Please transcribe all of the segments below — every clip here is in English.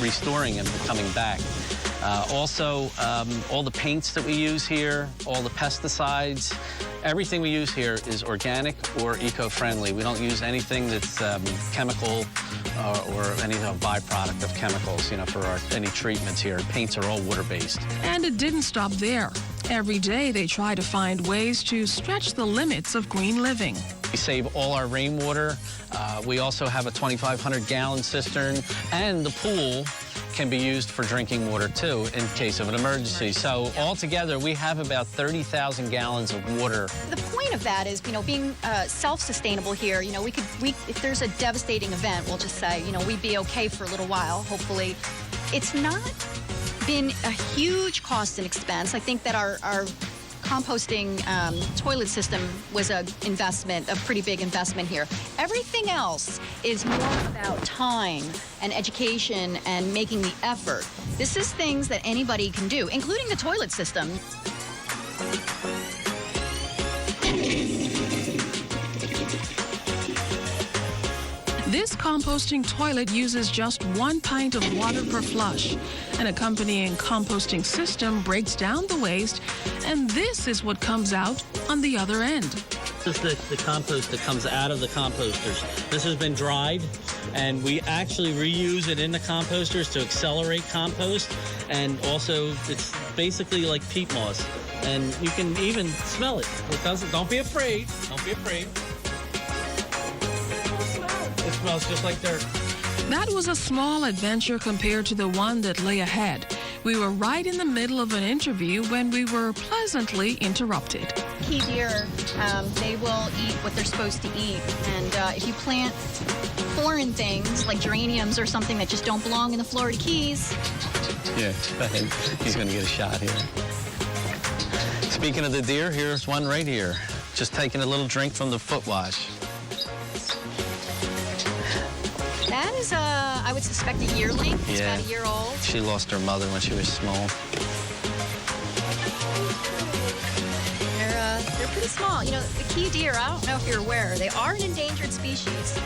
restoring them and coming back. Also, all the paints that we use here, all the pesticides, everything we use here is organic or eco-friendly. We don't use anything that's chemical or any byproduct of chemicals, you know, for any treatments here. Paints are all water-based. And it didn't stop there. Every day they try to find ways to stretch the limits of green living. We save all our rainwater. We also have a 2,500-gallon cistern, and the pool can be used for drinking water, too, in case of an emergency. So altogether, we have about 30,000 gallons of water. The point of that is, you know, being self-sustainable here. You know, if there's a devastating event, we'll just say, you know, we'd be okay for a little while, hopefully. It's not been a huge cost and expense. I think that our composting toilet system was a pretty big investment here. Everything else is more about time and education and making the effort. This is things that anybody can do, including the toilet system. This composting toilet uses just 1 pint of water per flush. An accompanying composting system breaks down the waste, and this is what comes out on the other end. This is the compost that comes out of the composters. This has been dried, and we actually reuse it in the composters to accelerate compost, and also it's basically like peat moss, and you can even smell it. Don't be afraid. Don't be afraid. It smells just like dirt. That was a small adventure compared to the one that lay ahead. We were right in the middle of an interview when we were pleasantly interrupted. Key deer, they will eat what they're supposed to eat. And if you plant foreign things like geraniums or something that just don't belong in the Florida Keys. Yeah, he's going to get a shot here. Speaking of the deer, here's one right here. Just taking a little drink from the foot wash. That is, I would suspect, a yearling. It's about a year old. She lost her mother when she was small. They're pretty small. You know, the key deer, I don't know if you're aware, they are an endangered species.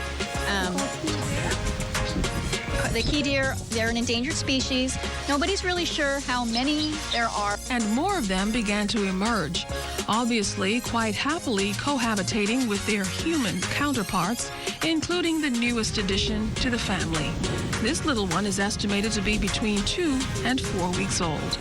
The key deer, they're an endangered species. Nobody's really sure how many there are. And more of them began to emerge, obviously quite happily cohabitating with their human counterparts, including the newest addition to the family. This little one is estimated to be between 2 and 4 weeks old.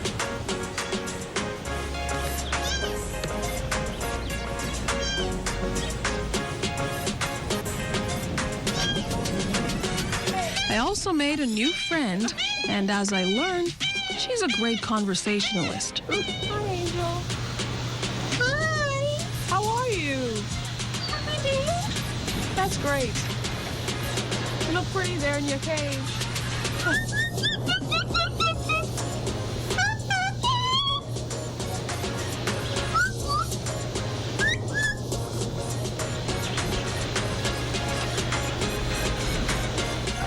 I also made a new friend, and as I learned, she's a great conversationalist. Hi, Angel. Hi. How are you? That's great. You look pretty there in your cage.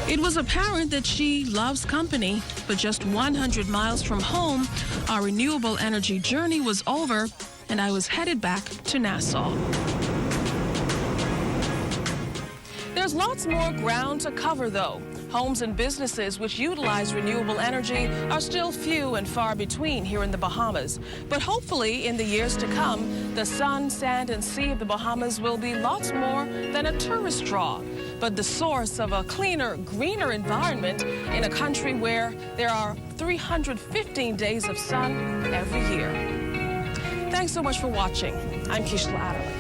It was apparent that she loves company, but just 100 miles from home, our renewable energy journey was over, and I was headed back to Nassau. There's lots more ground to cover, though. Homes and businesses which utilize renewable energy are still few and far between here in the Bahamas. But hopefully, in the years to come, the sun, sand, and sea of the Bahamas will be lots more than a tourist draw, but the source of a cleaner, greener environment in a country where there are 315 days of sun every year. Thanks so much for watching. I'm Kishla Adderley.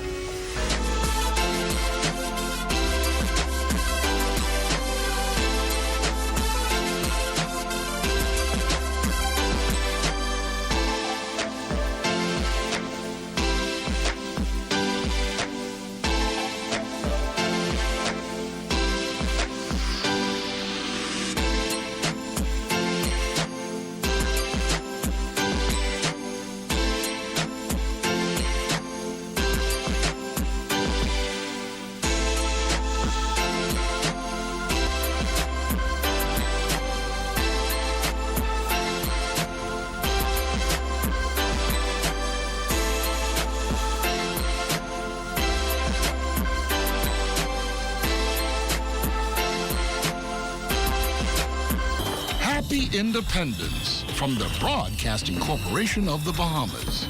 Happy Independence from the Broadcasting Corporation of the Bahamas.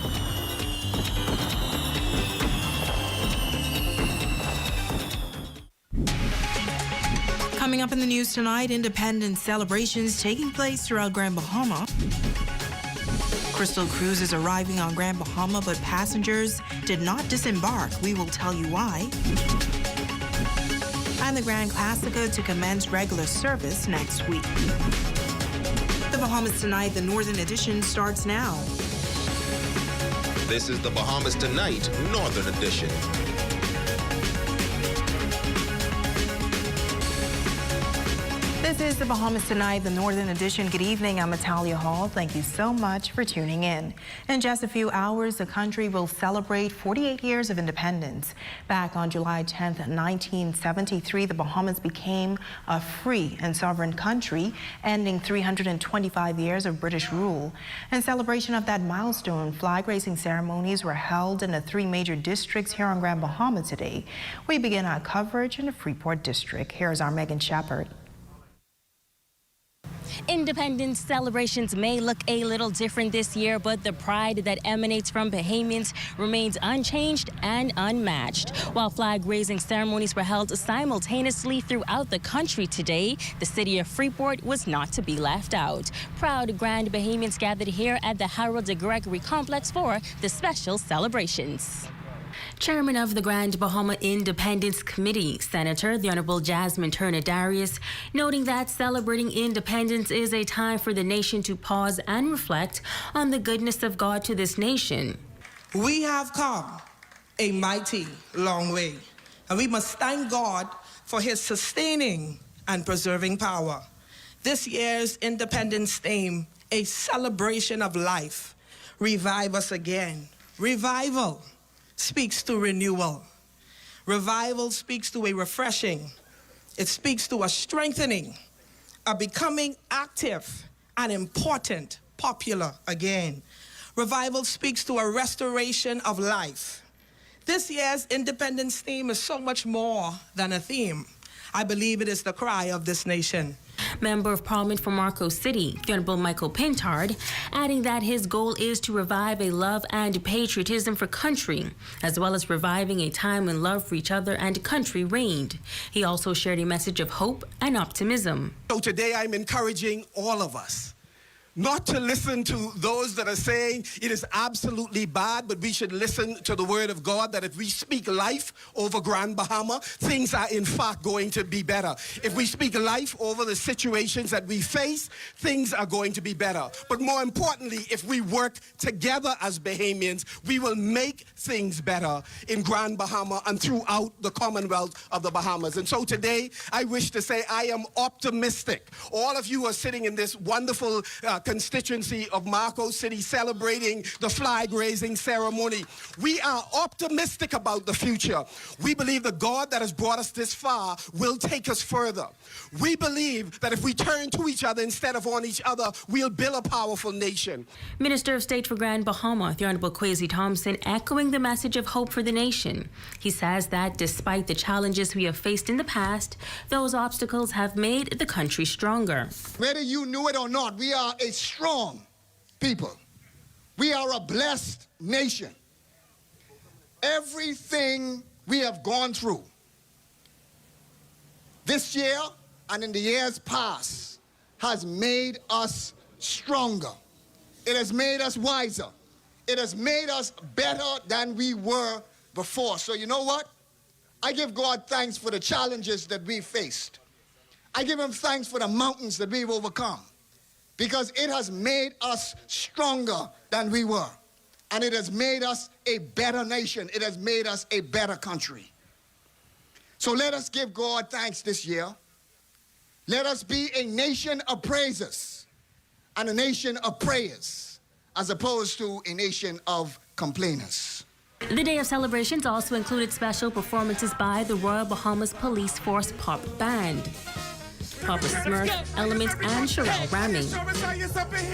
Coming up in the news tonight, independence celebrations taking place throughout Grand Bahama. Crystal Cruise is arriving on Grand Bahama, but passengers did not disembark. We will tell you why. And the Grand Classica to commence regular service next week. The Bahamas Tonight, the Northern Edition, starts now. This is the Bahamas Tonight, Northern Edition. This is the Bahamas Tonight, the Northern Edition. Good evening, I'm Natalia Hall. Thank you so much for tuning in. In just a few hours, the country will celebrate 48 years of independence. Back on July 10th, 1973, the Bahamas became a free and sovereign country, ending 325 years of British rule. In celebration of that milestone, flag-raising ceremonies were held in the 3 major districts here on Grand Bahama today. We begin our coverage in the Freeport District. Here's our Megan Shepard. Independence celebrations may look a little different this year, but the pride that emanates from Bahamians remains unchanged and unmatched. While flag-raising ceremonies were held simultaneously throughout the country today, the city of Freeport was not to be left out. Proud Grand Bahamians gathered here at the Harold de Gregory Complex for the special celebrations. Chairman of the Grand Bahama Independence Committee, Senator the Honorable Jasmine Turner Darius, noting that celebrating independence is a time for the nation to pause and reflect on the goodness of God to this nation. We have come a mighty long way, and we must thank God for his sustaining and preserving power. This year's Independence theme, a celebration of life. Revive us again. Revival speaks to renewal. Revival speaks to a refreshing. It speaks to a strengthening, a becoming active and important, popular again. Revival speaks to a restoration of life. This year's Independence theme is so much more than a theme. I believe it is the cry of this nation. Member of Parliament for Marco City, the Honorable Michael Pintard, adding that his goal is to revive a love and patriotism for country, as well as reviving a time when love for each other and country reigned. He also shared a message of hope and optimism. So today I'm encouraging all of us not to listen to those that are saying it is absolutely bad, but we should listen to the word of God, that if we speak life over Grand Bahama, things are in fact going to be better. If we speak life over the situations that we face, things are going to be better. But more importantly, if we work together as Bahamians, we will make things better in Grand Bahama and throughout the Commonwealth of the Bahamas. And so today, I wish to say I am optimistic. All of you are sitting in this wonderful constituency of Marco City celebrating the flag-raising ceremony. We are optimistic about the future. We believe the God that has brought us this far will take us further. We believe that if we turn to each other instead of on each other, we'll build a powerful nation. Minister of State for Grand Bahama, the Honorable Kwesi Thompson, echoing the message of hope for the nation. He says that despite the challenges we have faced in the past, those obstacles have made the country stronger. Whether you knew it or not, we are a strong people. We are a blessed nation. Everything we have gone through this year and in the years past has made us stronger. It has made us wiser. It has made us better than we were before. So you know what? I give God thanks for the challenges that we faced. I give him thanks for the mountains that we've overcome, because it has made us stronger than we were. And it has made us a better nation. It has made us a better country. So let us give God thanks this year. Let us be a nation of praises and a nation of prayers, as opposed to a nation of complainers. The day of celebrations also included special performances by the Royal Bahamas Police Force Pop Band, Papa Smurf, Element, and Sherelle Ramming.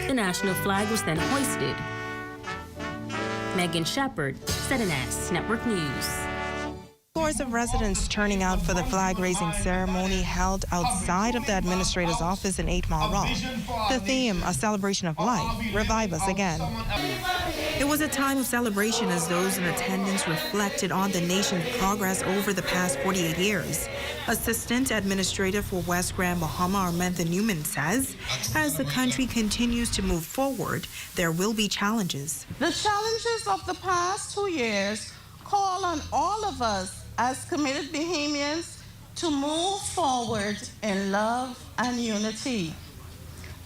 The national flag was then hoisted. Megan Shepard, ZNS Network News. Scores of residents turning out for the flag-raising ceremony held outside of the administrator's office in 8 Mile Rock. The theme, a celebration of life, revive us again. It was a time of celebration as those in attendance reflected on the nation's progress over the past 48 years. Assistant Administrator for West Grand Bahama, Armantha Newman, says, as the country continues to move forward, there will be challenges. The challenges of the past 2 years call on all of us as committed Bahamians to move forward in love and unity.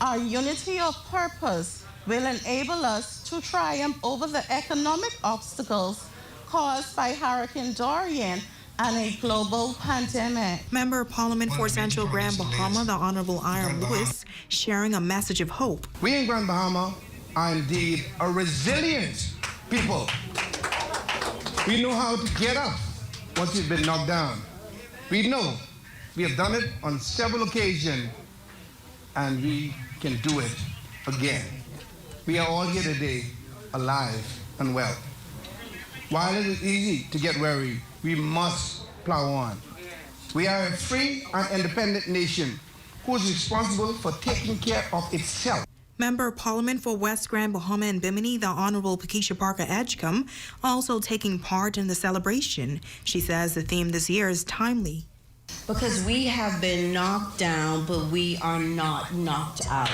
Our unity of purpose will enable us to triumph over the economic obstacles caused by Hurricane Dorian and a global pandemic. Member of Parliament for Central Grand Bahama, the Honorable Iron Lewis, sharing a message of hope. We in Grand Bahama are indeed a resilient people. We know how to get up once we've been knocked down. We know we have done it on several occasions, and we can do it again. We are all here today, alive and well. While it is easy to get weary, we must plow on. We are a free and independent nation who is responsible for taking care of itself. Member of Parliament for West Grand Bahama and Bimini, the Honorable Pakeisha Parker Edgecombe, also taking part in the celebration. She says the theme this year is timely. Because we have been knocked down, but we are not knocked out.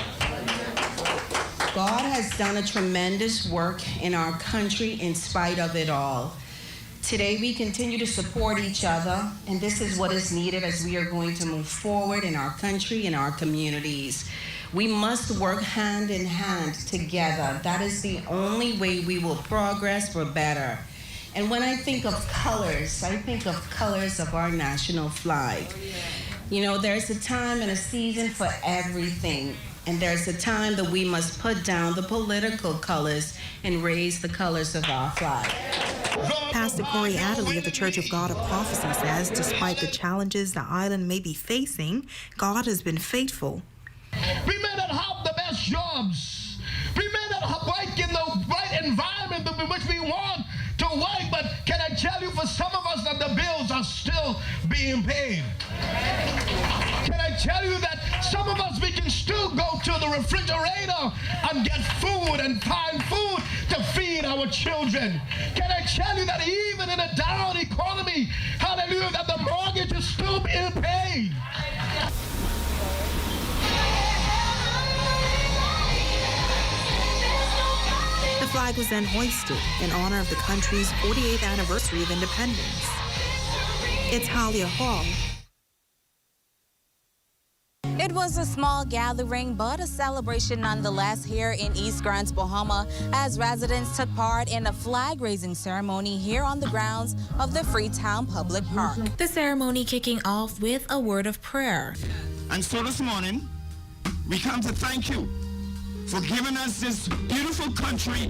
God has done a tremendous work in our country in spite of it all. Today we continue to support each other, and this is what is needed as we are going to move forward in our country and our communities. We must work hand in hand together. That is the only way we will progress for better. And when I think of colors, I think of colors of our national flag. You know, there's a time and a season for everything. And there's a time that we must put down the political colors and raise the colors of our flag. Pastor Corey Adderley of the Church of God of Prophecy says despite the challenges the island may be facing, God has been faithful. We may not have the best jobs. We may not have work in the right environment in which we want to work, but can I tell you, for some of us, that the bills are still being paid? Can I tell you that some of us, we can still go to the refrigerator and get food and find food to feed our children? Can I tell you that even in a down economy, hallelujah, that the mortgage is still being paid? The flag was then hoisted in honor of the country's 48th anniversary of independence. It's Talia Hall. It was a small gathering, but a celebration nonetheless here in East Grants, Bahama, as residents took part in a flag-raising ceremony here on the grounds of the Freetown Public Park. The ceremony kicking off with a word of prayer. And so this morning, we come to thank you for giving us this beautiful country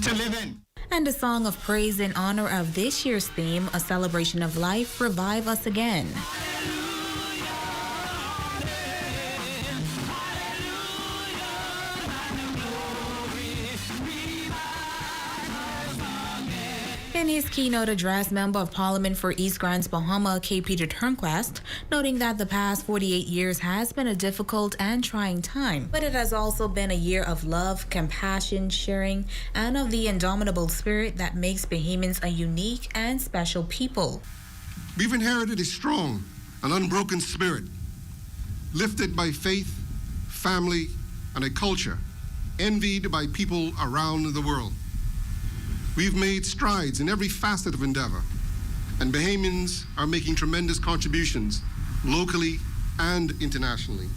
to live in. And a song of praise in honor of this year's theme, a celebration of life, revive us again. In his keynote address, Member of Parliament for East Grants, Bahama, K. Peter Turnquest, noting that the past 48 years has been a difficult and trying time, but it has also been a year of love, compassion, sharing, and of the indomitable spirit that makes Bahamians a unique and special people. We've inherited a strong and unbroken spirit, lifted by faith, family, and a culture envied by people around the world. We've made strides in every facet of endeavor, and Bahamians are making tremendous contributions locally and internationally.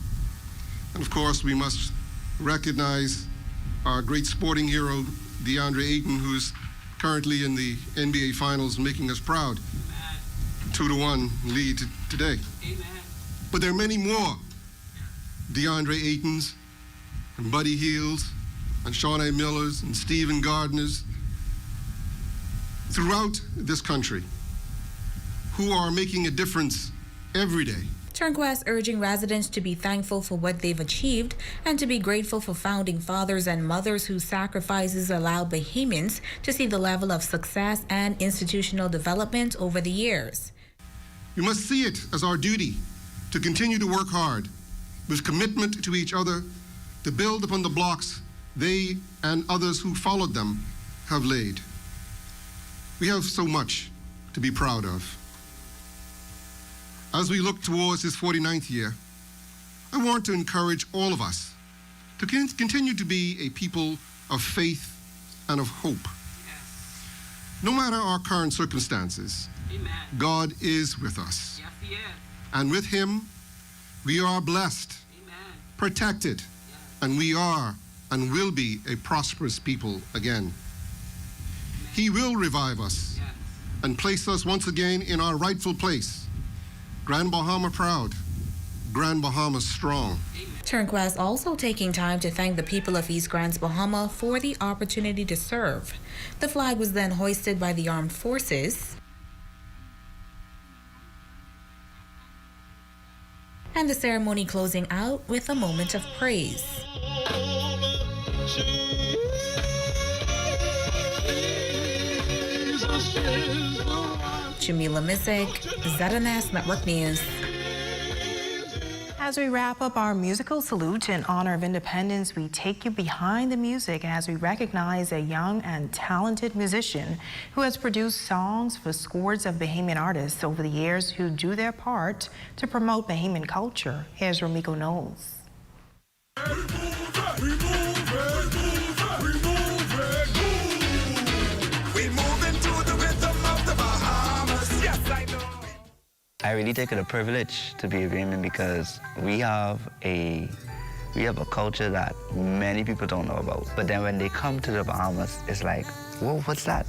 And of course, we must recognize our great sporting hero, DeAndre Ayton, who's currently in the NBA Finals, making us proud. 2-1 lead today. Amen. But there are many more DeAndre Aytons and Buddy Hields and Sean A. Millers and Stephen Gardners throughout this country who are making a difference every day. Turnquest urging residents to be thankful for what they've achieved and to be grateful for founding fathers and mothers whose sacrifices allowed Bahamians to see the level of success and institutional development over the years. We must see it as our duty to continue to work hard with commitment to each other to build upon the blocks they and others who followed them have laid. We have so much to be proud of. As we look towards his 49th year, I want to encourage all of us to continue to be a people of faith and of hope. Yes. No matter our current circumstances, Amen. God is with us. Yes, he is. And with him, we are blessed, Amen. Protected, yes. And we are and will be a prosperous people again. Amen. He will revive us, yes. And place us once again in our rightful place. Grand Bahama proud, Grand Bahama strong. Turnquest also taking time to thank the people of East Grants Bahama for the opportunity to serve. The flag was then hoisted by the armed forces, and the ceremony closing out with a moment of praise. Jamila Missick, ZNS Network News. As we wrap up our musical salute in honor of independence, we take you behind the music as we recognize a young and talented musician who has produced songs for scores of Bahamian artists over the years who do their part to promote Bahamian culture. Here's Romiko Knowles. I really take it a privilege to be a Bahamian because we have a culture that many people don't know about. But then when they come to the Bahamas, it's like, whoa, what's that?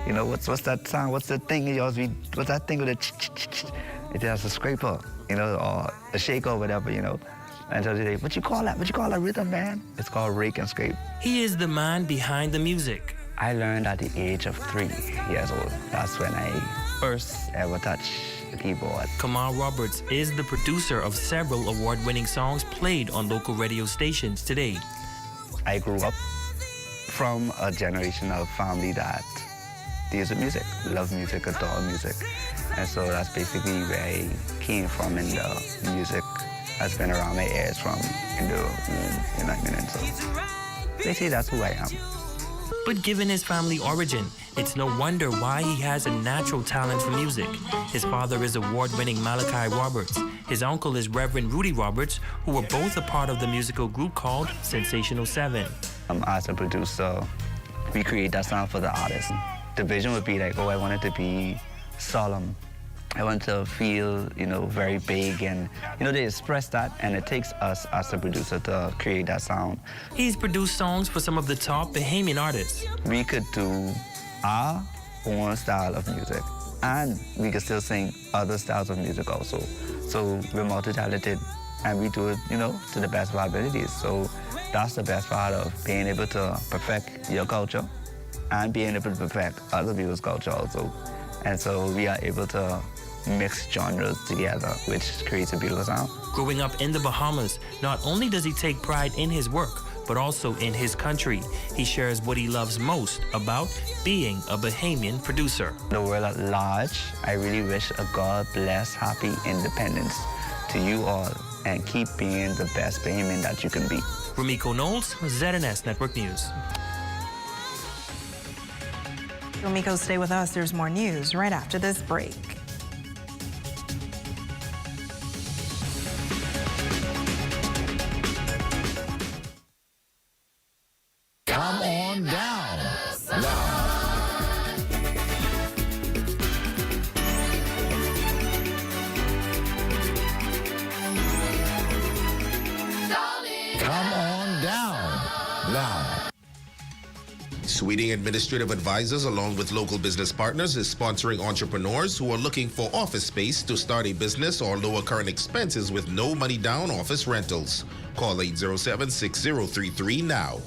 You know, what's that sound? What's the thing in yours? What's that thing with a ch-ch-ch-ch? It has a scraper, you know, or a shaker or whatever, you know. And so they say, what you call that? What you call that rhythm, man? It's called rake and scrape. He is the man behind the music. I learned at the age of 3 years old. That's when I first ever touched the keyboard. Kamal Roberts is the producer of several award-winning songs played on local radio stations today. I grew up from a generational family that deals with music, love music, adore music. And so that's basically where I came from, and the music has been around my ears from in the womb, you know what I mean? And so they say that's who I am. But given his family origin, it's no wonder why he has a natural talent for music. His father is award-winning Malachi Roberts. His uncle is Reverend Rudy Roberts, who were both a part of the musical group called Sensational 7. As a producer, we create that sound for the artist. The vision would be like, oh, I want it to be solemn. I want to feel, you know, very big, and, you know, they express that, and it takes us as a producer to create that sound. He's produced songs for some of the top Bahamian artists. We could do our own style of music, and we could still sing other styles of music also. So we're multi-talented, and we do it, you know, to the best of our abilities. So that's the best part of being able to perfect your culture and being able to perfect other people's culture also. And so we are able to mix genres together, which creates a beautiful sound. Growing up in the Bahamas, not only does he take pride in his work, but also in his country. He shares what he loves most about being a Bahamian producer. The world at large, I really wish a God bless, happy independence to you all, and keep being the best Bahamian that you can be. Romiko Knowles, ZNS Network News. Romiko, stay with us. There's more news right after this break. Come on down. Come on down. Now. Sweeting Administrative Advisors, along with local business partners, is sponsoring entrepreneurs who are looking for office space to start a business or lower current expenses with no money down office rentals. Call 807-6033 now.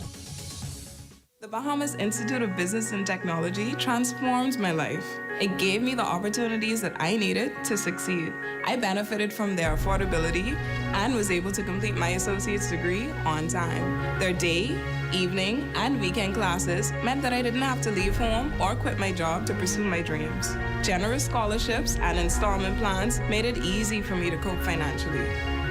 The Bahamas Institute of Business and Technology transformed my life. It gave me the opportunities that I needed to succeed. I benefited from their affordability and was able to complete my associate's degree on time. Their day, evening, and weekend classes meant that I didn't have to leave home or quit my job to pursue my dreams. Generous scholarships and installment plans made it easy for me to cope financially.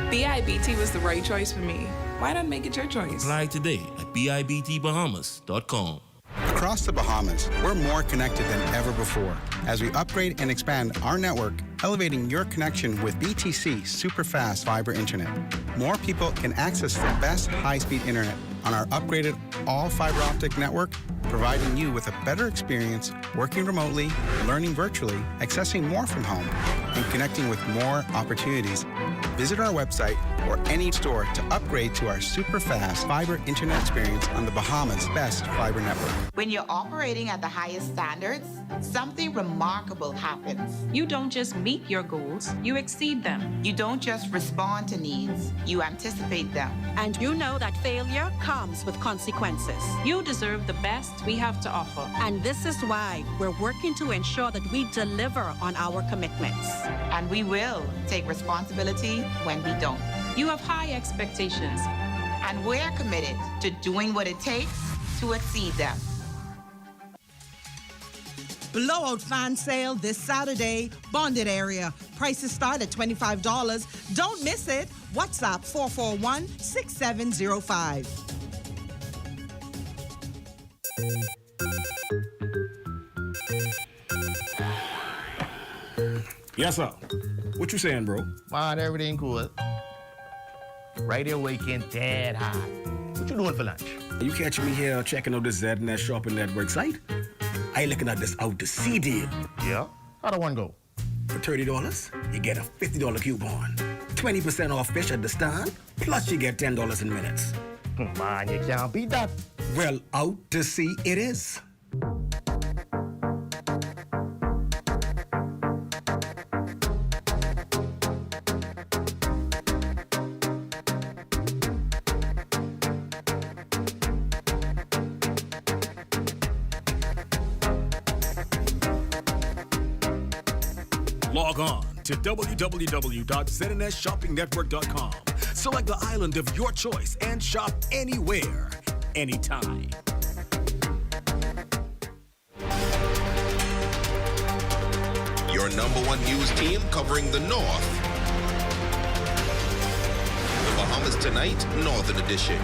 BIBT was the right choice for me. Why not make it your choice? Apply today at BIBTBahamas.com. Across the Bahamas, we're more connected than ever before as we upgrade and expand our network, elevating your connection with BTC Superfast Fiber Internet. More people can access the best high-speed internet on our upgraded all-fiber optic network, providing you with a better experience working remotely, learning virtually, accessing more from home, and connecting with more opportunities. Visit our website or any store to upgrade to our super fast fiber internet experience on the Bahamas' best fiber network. When you're operating at the highest standards, something remarkable happens. You don't just meet your goals, you exceed them. You don't just respond to needs, you anticipate them. And you know that failure comes with consequences. You deserve the best we have to offer. And this is why we're working to ensure that we deliver on our commitments. And we will take responsibility when we don't. You have high expectations. And we're committed to doing what it takes to exceed them. Blowout fan sale this Saturday, bonded area. Prices start at $25. Don't miss it. WhatsApp 441-6705. Yes, sir. What you saying, bro? Man, everything cool. Right here waking dead hot. What you doing for lunch? You catch me here checking out the Z&S Shopping Network site? I looking at this out to sea deal. Yeah? How do one go? For $30, you get a $50 coupon. 20% off fish at the stand, plus you get $10 in minutes. Man, you can't beat that. Well, out to sea it is. Log on to www.znsshoppingnetwork.com. Select the island of your choice and shop anywhere, anytime. Your #1 news team covering the North. The Bahamas Tonight, Northern Edition.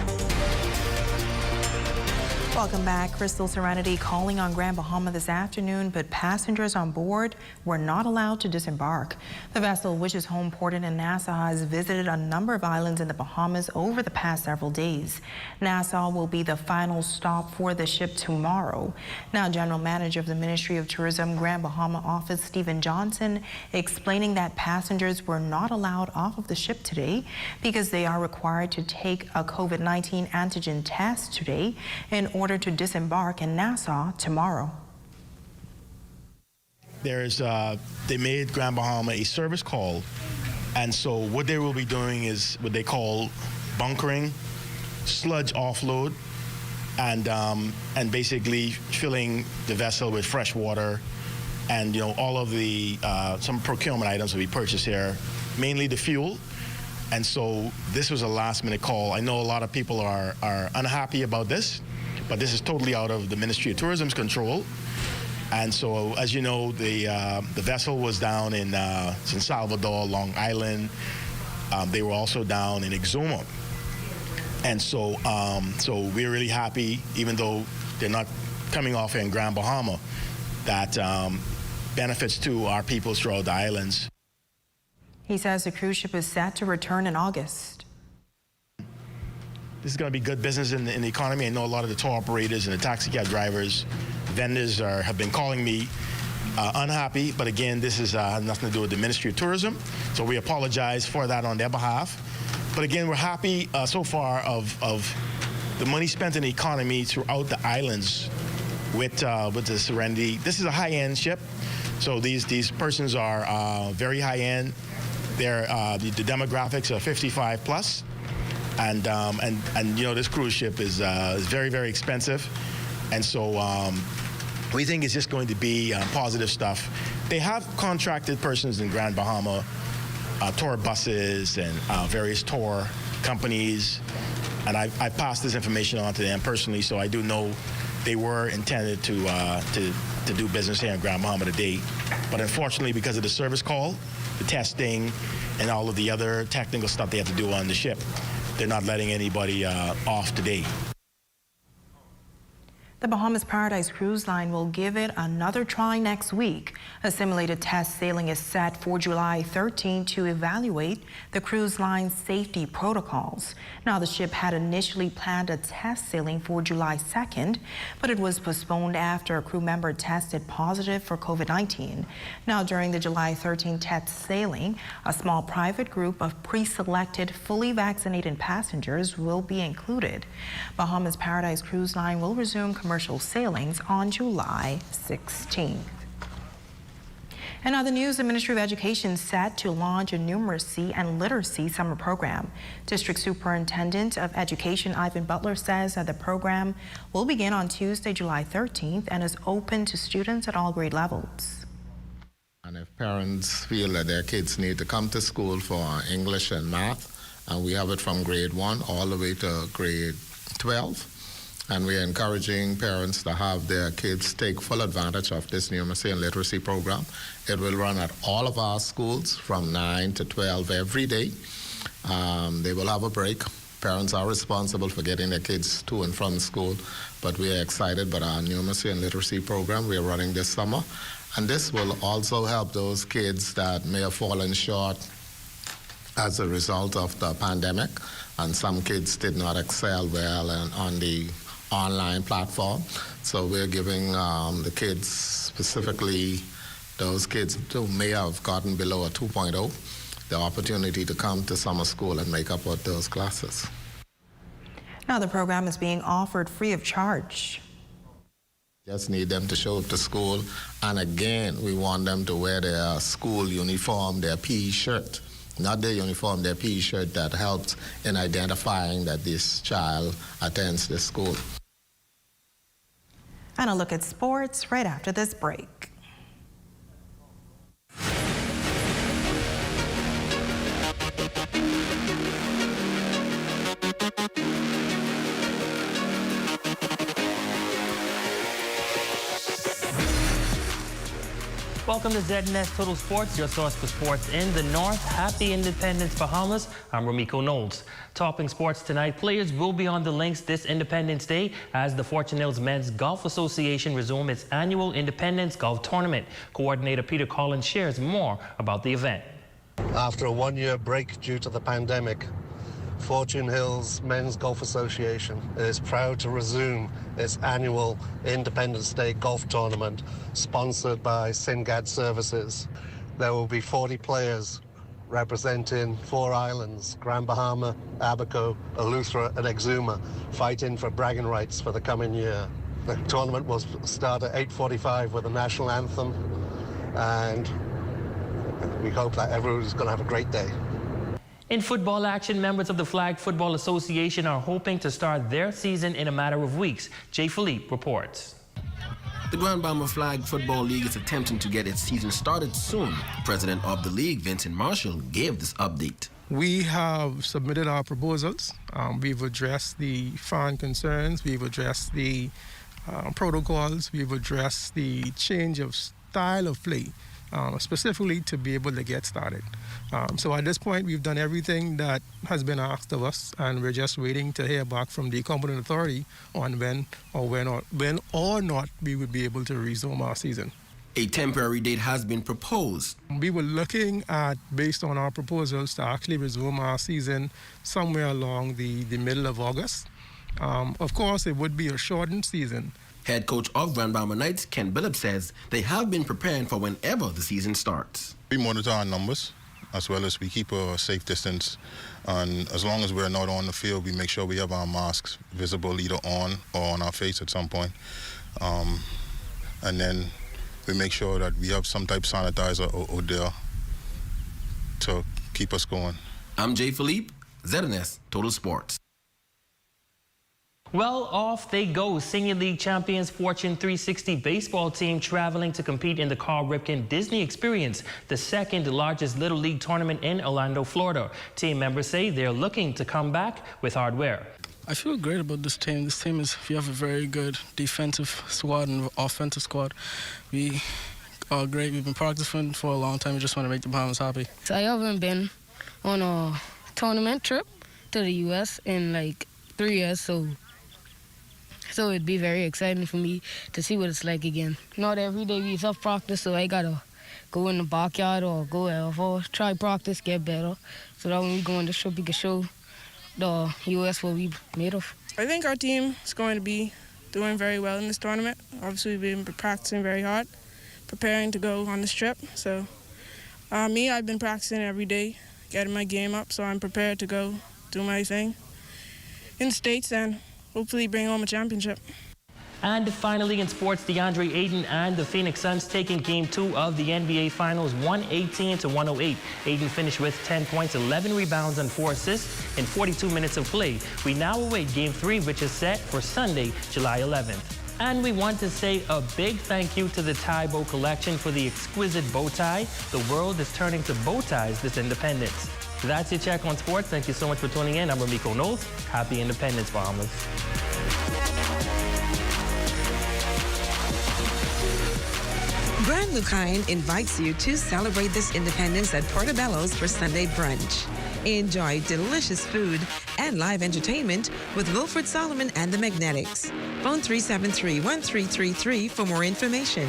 Welcome back. Crystal Serenity calling on Grand Bahama this afternoon, but passengers on board were not allowed to disembark. The vessel, which is home ported in Nassau, has visited a number of islands in the Bahamas over the past several days. Nassau will be the final stop for the ship tomorrow. Now, General Manager of the Ministry of Tourism Grand Bahama Office, Stephen Johnson, explaining that passengers were not allowed off of the ship today because they are required to take a COVID-19 antigen test today in order to disembark in Nassau tomorrow. They made Grand Bahama a service call, and so what they will be doing is what they call bunkering, sludge offload, and basically filling the vessel with fresh water, and all of the some procurement items will be purchased here, mainly the fuel. And so this was a last-minute call. I know a lot of people are unhappy about this, but this is totally out of the Ministry of Tourism's control. And so, as you know, the vessel was down in San Salvador, Long Island. They were also down in Exuma. And so, we're really happy, even though they're not coming off here in Grand Bahama, that benefits to our people throughout the islands. He says the cruise ship is set to return in August. This is going to be good business in the economy. I know a lot of the tour operators and the taxi cab drivers, vendors have been calling me unhappy. But again, this has nothing to do with the Ministry of Tourism. So we apologize for that on their behalf. But again, we're happy so far of the money spent in the economy throughout the islands with the Serenity. This is a high-end ship. So these persons are very high-end. They're the demographics are 55 plus. And this cruise ship is very, very expensive. And so we think it's just going to be positive stuff. They have contracted persons in Grand Bahama, tour buses and various tour companies, and I passed this information on to them personally, so I do know they were intended to do business here in Grand Bahama today. But unfortunately, because of the service call, the testing, and all of the other technical stuff they have to do on the ship, they're not letting anybody off today. The Bahamas Paradise Cruise Line will give it another try next week. A simulated test sailing is set for July 13 to evaluate the cruise line's safety protocols. Now, the ship had initially planned a test sailing for July 2nd, but it was postponed after a crew member tested positive for COVID-19. Now, during the July 13 test sailing, a small private group of pre-selected, fully vaccinated passengers will be included. Bahamas Paradise Cruise Line will resume commercial sailings on July 16th. In other news, the Ministry of Education set to launch a numeracy and literacy summer program. District Superintendent of Education Ivan Butler says that the program will begin on Tuesday, July 13th, and is open to students at all grade levels. And if parents feel that their kids need to come to school for English and math, and we have it from grade 1 all the way to grade 12, and we're encouraging parents to have their kids take full advantage of this numeracy and literacy program. It will run at all of our schools from 9 to 12 every day. They will have a break. Parents are responsible for getting their kids to and from school, but we are excited about our numeracy and literacy program we are running this summer. And this will also help those kids that may have fallen short as a result of the pandemic, and some kids did not excel well on the online platform. So we're giving the kids, specifically those kids who may have gotten below a 2.0, the opportunity to come to summer school and make up with those classes. Now, the program is being offered free of charge. Just need them to show up to school, and again, we want them to wear their school uniform, their PE shirt. Not their uniform, their PE shirt that helps in identifying that this child attends this school. And a look at sports right after this break. Welcome to ZNS Total Sports, your source for sports in the North. Happy Independence, Bahamas. I'm Romiko Knowles. Topping sports tonight, players will be on the links this Independence Day as the Fortune Hills Men's Golf Association resume its annual Independence Golf Tournament. Coordinator Peter Collins shares more about the event. After a one-year break due to the pandemic, Fortune Hills Men's Golf Association is proud to resume its annual Independence Day Golf Tournament, sponsored by Singad Services. There will be 40 players representing 4 islands, Grand Bahama, Abaco, Eleuthera and Exuma, fighting for bragging rights for the coming year. The tournament will start at 8:45 with a national anthem, and we hope that everyone's going to have a great day. In football action, members of the Flag Football Association are hoping to start their season in a matter of weeks. Jay Philippe reports. The Grand Bahama Flag Football League is attempting to get its season started soon. President of the league, Vincent Marshall, gave this update. We have submitted our proposals. We've addressed the fan concerns. We've addressed the protocols. We've addressed the change of style of play. Specifically to be able to get started. So at this point, we've done everything that has been asked of us, and we're just waiting to hear back from the competent authority on when or not we would be able to resume our season. A temporary date has been proposed. We were looking at, based on our proposals, to actually resume our season somewhere along the middle of August. Of course, it would be a shortened season. Head coach of Grand Bahama Knights, Ken Billups, says they have been preparing for whenever the season starts. We monitor our numbers as well as we keep a safe distance. And as long as we're not on the field, we make sure we have our masks visible either on or on our face at some point. And then we make sure that we have some type of sanitizer or there to keep us going. I'm Jay Philippe, ZNS Total Sports. Well, off they go. Senior League champions Fortune 360 baseball team traveling to compete in the Carl Ripken Disney Experience, the second largest Little League tournament in Orlando, Florida. Team members say they're looking to come back with hardware. I feel great about this team. This team we have a very good defensive squad and offensive squad. We are great. We've been practicing for a long time. We just want to make the Bahamas happy. So I haven't been on a tournament trip to the U.S. in like 3 years, so it'd be very exciting for me to see what it's like again. Not every day we have practice, so I gotta go in the backyard or go elsewhere, try practice, get better, so that when we go on the trip, we can show the U.S. what we made of. I think our team is going to be doing very well in this tournament. Obviously, we've been practicing very hard, preparing to go on this trip. So, I've been practicing every day, getting my game up, so I'm prepared to go do my thing in the States and hopefully bring home a championship. And finally in sports, DeAndre Ayton and the Phoenix Suns taking Game 2 of the NBA Finals, 118-108. Ayton finished with 10 points, 11 rebounds, and 4 assists in 42 minutes of play. We now await Game 3, which is set for Sunday, July 11th. And we want to say a big thank you to the Tie Bow Collection for the exquisite bow tie. The world is turning to bow ties this independence. That's your check on sports. Thank you so much for tuning in. I'm Ramiko Knowles. Happy Independence, Bahamas. Grand Lucine invites you to celebrate this independence at Portobello's for Sunday brunch. Enjoy delicious food and live entertainment with Wilfred Solomon and the Magnetics. Phone 373-1333 for more information.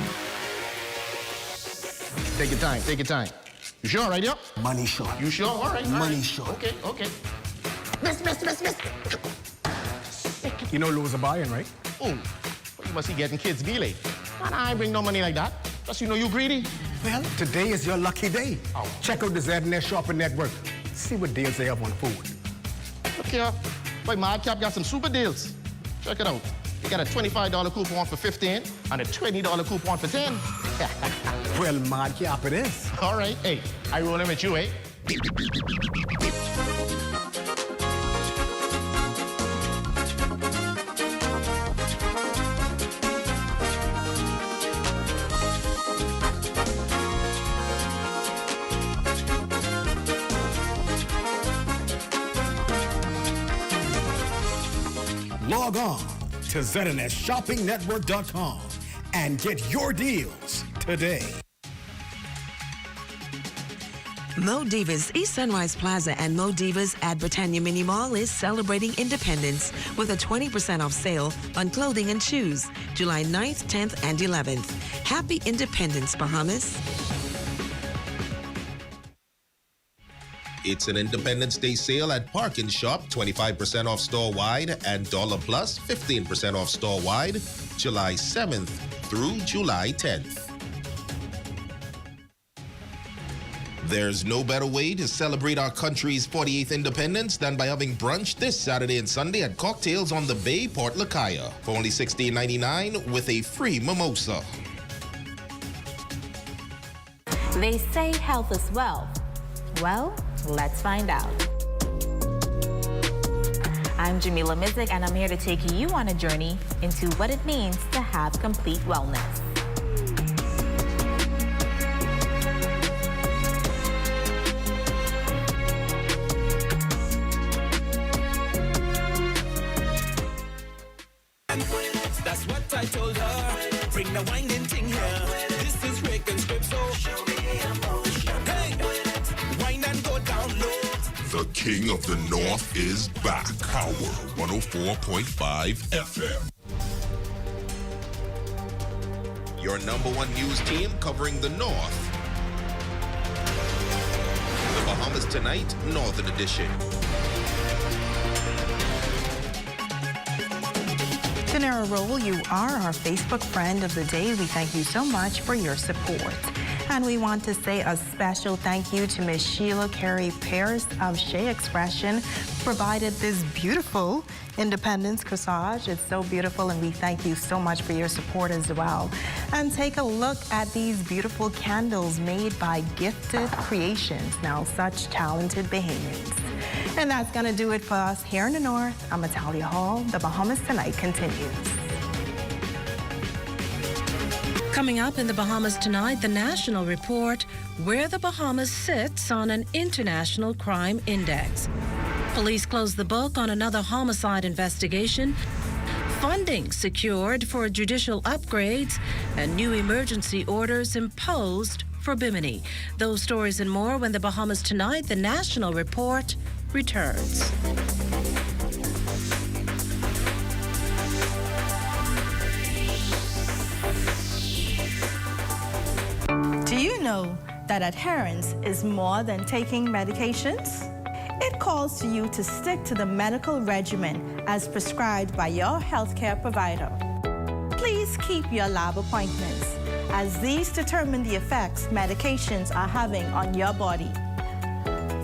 Take your time, take your time. You sure, right here? Money shot. You sure? All right. Money shot. Okay, okay. Miss. You know Louis buying, right? Oh, well, you must be getting kids mealy. Man, I ain't bring no money like that. Just you know you greedy. Well, today is your lucky day. Oh. Check out the ZNS Shopping Network. See what deals they have on food. Look here. Boy, Madcap got some super deals. Check it out. You got a $25 coupon for 15 and a $20 coupon for 10. Well, Madcap it is. All right. Hey, I roll him at you, eh? Log on to ZNSShoppingNetwork.com and get your deals today. Mo Divas East Sunrise Plaza and Mo Divas at Britannia Mini Mall is celebrating independence with a 20% off sale on clothing and shoes, July 9th, 10th, and 11th. Happy Independence, Bahamas. It's an Independence Day sale at Park & Shop, 25% off store-wide and Dollar Plus, 15% off store-wide, July 7th through July 10th. There's no better way to celebrate our country's 48th independence than by having brunch this Saturday and Sunday at Cocktails on the Bay, Port Lacaya, for only $16.99 with a free mimosa. They say health is wealth. Well, let's find out. I'm Jamila Mizik, and I'm here to take you on a journey into what it means to have complete wellness. That's what I told her. Bring the winding thing here. This is Rick and Script, so show me emotion. Hey, wind and go down low. The King of the North is back. Power 104.5 FM. Your #1 news team covering the North. The Bahamas Tonight, Northern Edition. Danara Roll, you are our Facebook friend of the day. We thank you so much for your support. And we want to say a special thank you to Miss Sheila Carey Pierce of Shea Expression, who provided this beautiful Independence corsage. It's so beautiful, and we thank you so much for your support as well. And take a look at these beautiful candles made by Gifted Creations. Now, such talented behemoths. And that's going to do it for us here in the North. I'm Natalia Hall. The Bahamas Tonight continues. Coming up in the Bahamas Tonight, the National Report, where the Bahamas sits on an international crime index. Police closed the book on another homicide investigation. Funding secured for judicial upgrades and new emergency orders imposed for Bimini. Those stories and more when the Bahamas Tonight, the National Report, returns. Do you know that adherence is more than taking medications? It calls to you to stick to the medical regimen as prescribed by your healthcare provider. Please keep your lab appointments, as these determine the effects medications are having on your body.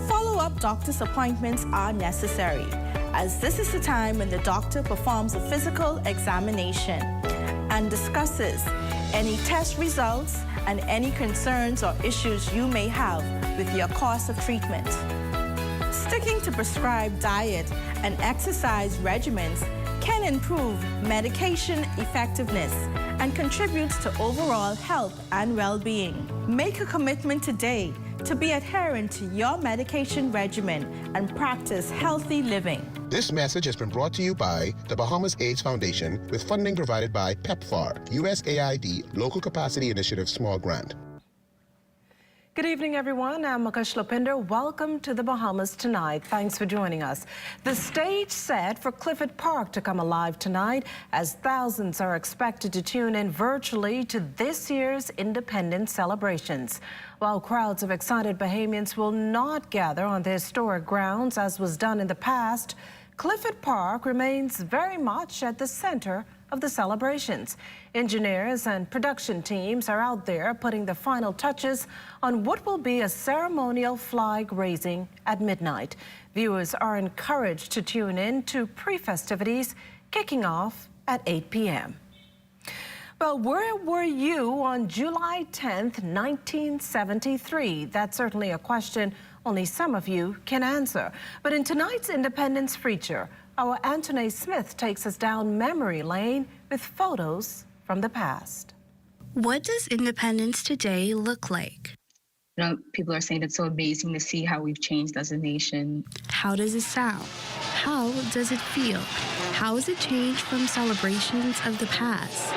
Follow-up doctor's appointments are necessary, as this is the time when the doctor performs a physical examination and discusses any test results and any concerns or issues you may have with your course of treatment. Sticking to prescribed diet and exercise regimens can improve medication effectiveness and contributes to overall health and well-being. Make a commitment today to be adherent to your medication regimen and practice healthy living. This message has been brought to you by the Bahamas AIDS Foundation with funding provided by PEPFAR, USAID Local Capacity Initiative Small Grant. Good evening, everyone. I'm Mukesh Lopinder. Welcome to the Bahamas Tonight. Thanks for joining us. The stage set for Clifford Park to come alive tonight as thousands are expected to tune in virtually to this year's Independence celebrations. While crowds of excited Bahamians will not gather on the historic grounds as was done in the past, Clifford Park remains very much at the center of the celebrations. Engineers and production teams are out there putting the final touches on what will be a ceremonial flag raising at midnight. Viewers are encouraged to tune in to pre-festivities kicking off at 8 p.m. Well, where were you on July 10th, 1973? That's certainly a question only some of you can answer. But in tonight's Independence feature, our Anthony Smith takes us down memory lane with photos from the past. What does Independence today look like? You know, people are saying it's so amazing to see how we've changed as a nation. How does it sound? How does it feel? How has it changed from celebrations of the past?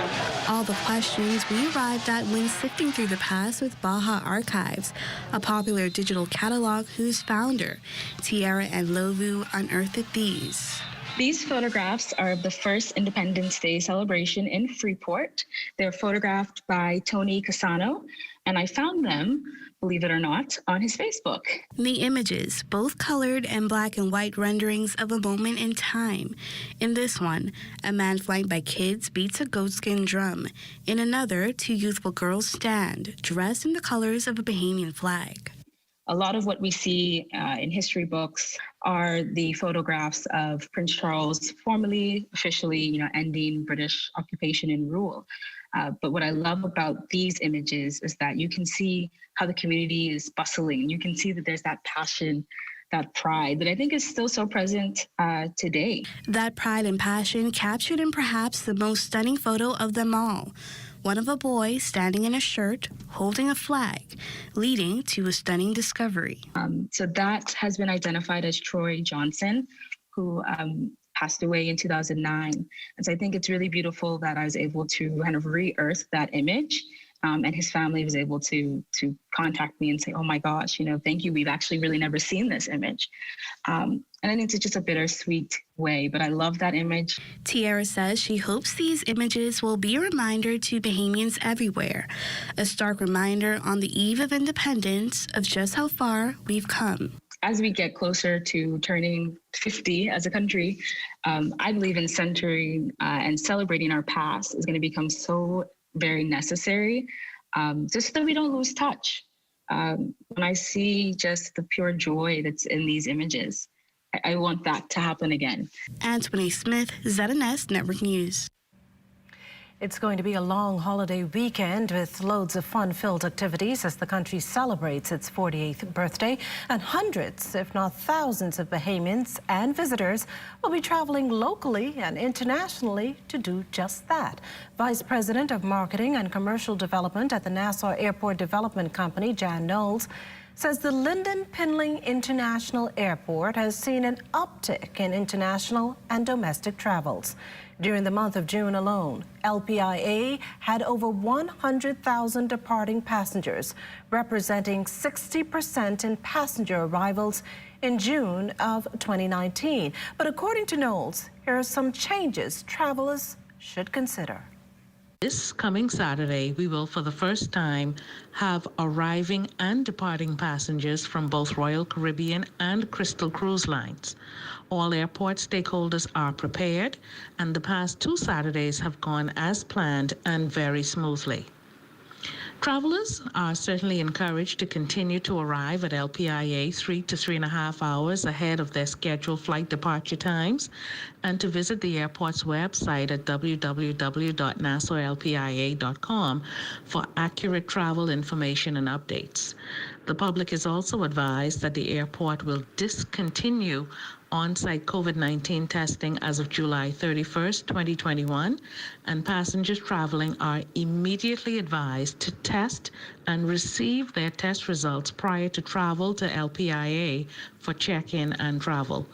All the questions we arrived at when sifting through the past with Baja Archives, a popular digital catalog whose founder, Tierra and Lovu, unearthed these. These photographs are of the first Independence Day celebration in Freeport. They're photographed by Tony Casano, and I found them, believe it or not, on his Facebook. The images, both colored and black and white renderings of a moment in time. In this one, a man flanked by kids beats a goatskin drum. In another, two youthful girls stand, dressed in the colors of a Bahamian flag. A lot of what we see in history books are the photographs of Prince Charles formally, officially, ending British occupation and rule. But what I love about these images is that you can see how the community is bustling. You can see that there's that passion, that pride that I think is still so present today. That pride and passion captured in perhaps the most stunning photo of them all. One of a boy standing in a shirt, holding a flag, leading to a stunning discovery. So that has been identified as Troy Johnson, who passed away in 2009. And so I think it's really beautiful that I was able to kind of re-earth that image. And his family was able to contact me and say, oh my gosh, thank you. We've actually really never seen this image. And I think it's just a bittersweet way, but I love that image. Tierra says she hopes these images will be a reminder to Bahamians everywhere, a stark reminder on the eve of independence of just how far we've come. As we get closer to turning 50 as a country, I believe in centering and celebrating our past is going to become so very necessary, just so that we don't lose touch. When I see just the pure joy that's in these images, I want that to happen again. Anthony Smith, ZNS Network News. It's going to be a long holiday weekend with loads of fun-filled activities as the country celebrates its 48th birthday, and hundreds, if not thousands, of Bahamians and visitors will be traveling locally and internationally to do just that. Vice President of Marketing and Commercial Development at the Nassau Airport Development Company, Jan Knowles, says the Lynden Pinling International Airport has seen an uptick in international and domestic travels. During the month of June alone, LPIA had over 100,000 departing passengers, representing 60% in passenger arrivals in June of 2019. But according to Knowles, here are some changes travelers should consider. This coming Saturday, we will for the first time have arriving and departing passengers from both Royal Caribbean and Crystal Cruise Lines. All airport stakeholders are prepared, and the past 2 Saturdays have gone as planned and very smoothly. Travelers are certainly encouraged to continue to arrive at LPIA 3 to 3.5 hours ahead of their scheduled flight departure times, and to visit the airport's website at www.nassauLPIA.com for accurate travel information and updates. The public is also advised that the airport will discontinue on-site COVID-19 testing as of July 31st, 2021, and passengers traveling are immediately advised to test and receive their test results prior to travel to LPIA for check-in and travel.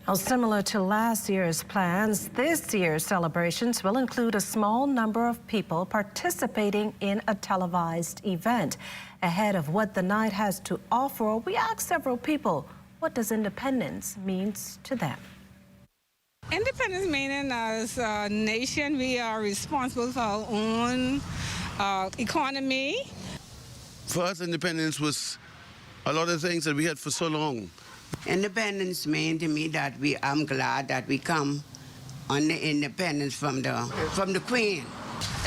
Now, similar to last year's plans, this year's celebrations will include a small number of people participating in a televised event. Ahead of what the night has to offer, we asked several people, what does independence mean to them? Independence meaning as a nation, we are responsible for our own economy. For us, independence was a lot of things that we had for so long. Independence means to me that I'm glad that we come on the independence from the Queen.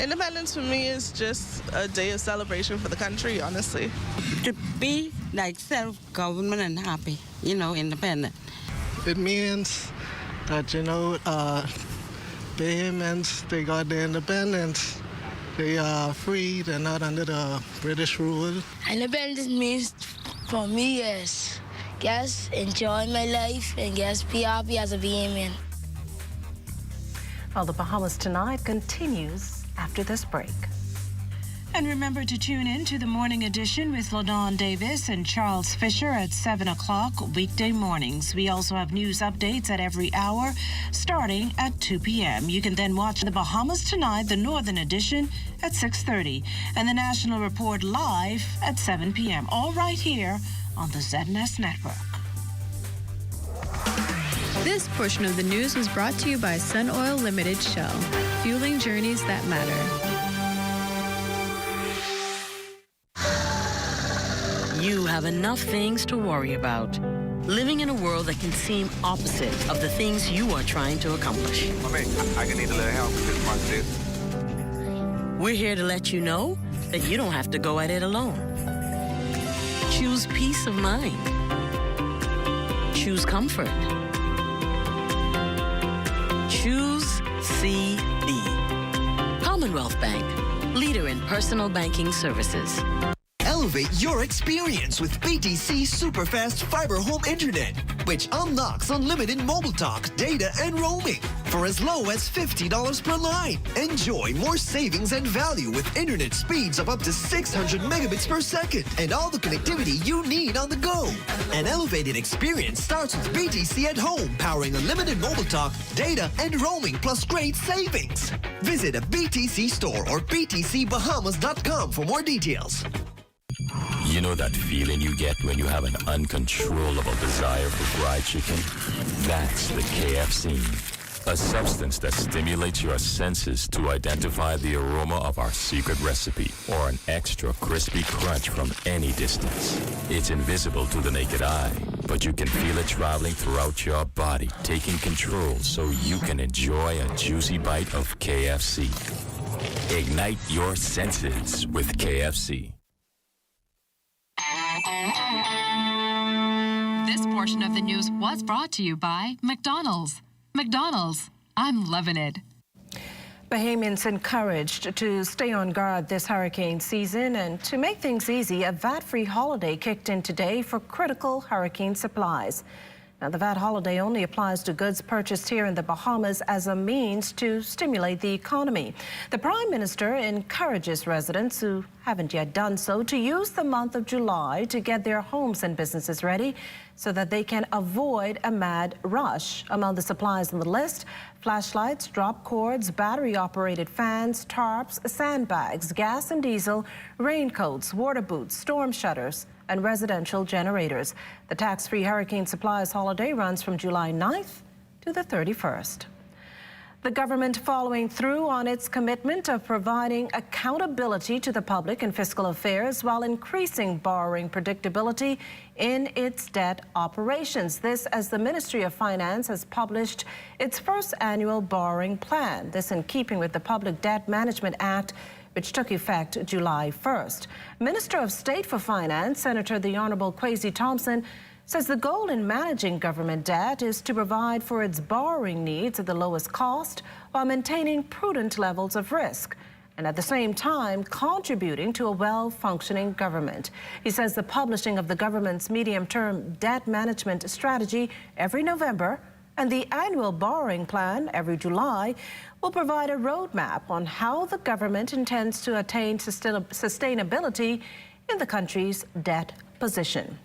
Independence for me is just a day of celebration for the country, honestly. To be like self-government and happy, independent. It means that, Bahamians, they got their independence. They are free, they're not under the British rule. Independence means, for me, yes, enjoy my life and yes, be happy as a Bahamian. Well, the Bahamas Tonight continues after this break. And remember to tune in to the morning edition with LaDawn Davis and Charles Fisher at 7 o'clock weekday mornings. We also have news updates at every hour starting at 2 p.m. You can then watch the Bahamas Tonight, the Northern Edition, at 6:30 and the National Report live at 7 p.m. All right here on the ZNS Network. This portion of the news was brought to you by Sun Oil Limited Shell, fueling journeys that matter. You have enough things to worry about. Living in a world that can seem opposite of the things you are trying to accomplish. I can need a little help with this month. We're here to let you know that you don't have to go at it alone. Choose peace of mind. Choose comfort. Choose CB. Commonwealth Bank, leader in personal banking services. Elevate your experience with BTC Superfast Fiber Home Internet, which unlocks unlimited mobile talk, data, and roaming for as low as $50 per line. Enjoy more savings and value with internet speeds of up to 600 megabits per second and all the connectivity you need on the go. An elevated experience starts with BTC at home, powering unlimited mobile talk, data, and roaming plus great savings. Visit a BTC store or btcbahamas.com for more details. You know that feeling you get when you have an uncontrollable desire for fried chicken? That's the KFC. A substance that stimulates your senses to identify the aroma of our secret recipe or an extra crispy crunch from any distance. It's invisible to the naked eye, but you can feel it traveling throughout your body, taking control so you can enjoy a juicy bite of KFC. Ignite your senses with KFC. This portion of the news was brought to you by McDonald's. McDonald's, I'm loving it. Bahamians encouraged to stay on guard this hurricane season, and to make things easy, a VAT-free holiday kicked in today for critical hurricane supplies. Now, the VAT holiday only applies to goods purchased here in the Bahamas as a means to stimulate the economy. The Prime Minister encourages residents who haven't yet done so to use the month of July to get their homes and businesses ready so that they can avoid a mad rush. Among the supplies on the list, flashlights, drop cords, battery-operated fans, tarps, sandbags, gas and diesel, raincoats, water boots, storm shutters, and residential generators. The tax-free hurricane supplies holiday runs from July 9th to the 31st. The government following through on its commitment of providing accountability to the public in fiscal affairs while increasing borrowing predictability in its debt operations. This as the Ministry of Finance has published its first annual borrowing plan. This in keeping with the Public Debt Management Act, which took effect July 1st. Minister of State for Finance, Senator the Honorable Kwesi Thompson, says the goal in managing government debt is to provide for its borrowing needs at the lowest cost while maintaining prudent levels of risk and at the same time contributing to a well-functioning government. He says the publishing of the government's medium-term debt management strategy every November and the annual borrowing plan every July will provide a roadmap on how the government intends to attain sustainability in the country's debt position.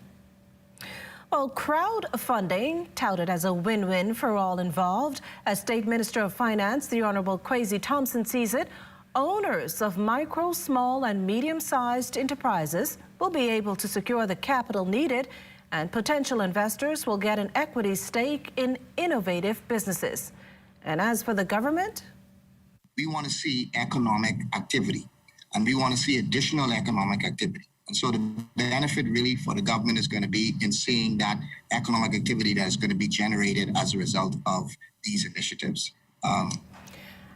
Well, crowdfunding, touted as a win-win for all involved, as State Minister of Finance, the Honorable Kwesi Thompson sees it, owners of micro, small and medium-sized enterprises will be able to secure the capital needed, and potential investors will get an equity stake in innovative businesses. And as for the government, we want to see economic activity, and we want to see additional economic activity. And so the benefit really for the government is going to be in seeing that economic activity that is going to be generated as a result of these initiatives.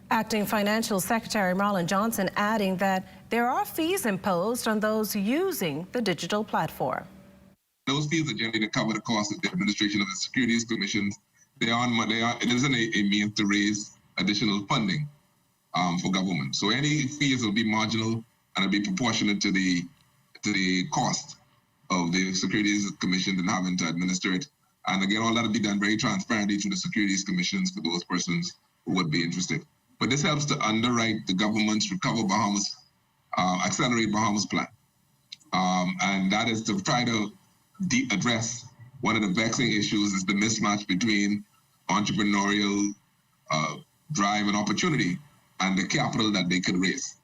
Acting Financial Secretary Marlon Johnson adding that there are fees imposed on those using the digital platform. Those fees are generally to cover the cost of the administration of the Securities Commission. It isn't a means to raise additional funding for government. So any fees will be marginal and it'll be proportionate to the cost of the Securities Commission and having to administer it. And again, all that will be done very transparently through the Securities Commissions for those persons who would be interested. But this helps to underwrite the government's Recover Bahamas, Accelerate Bahamas plan. And that is to try to address one of the vexing issues is the mismatch between entrepreneurial drive and opportunity and the capital that they could raise.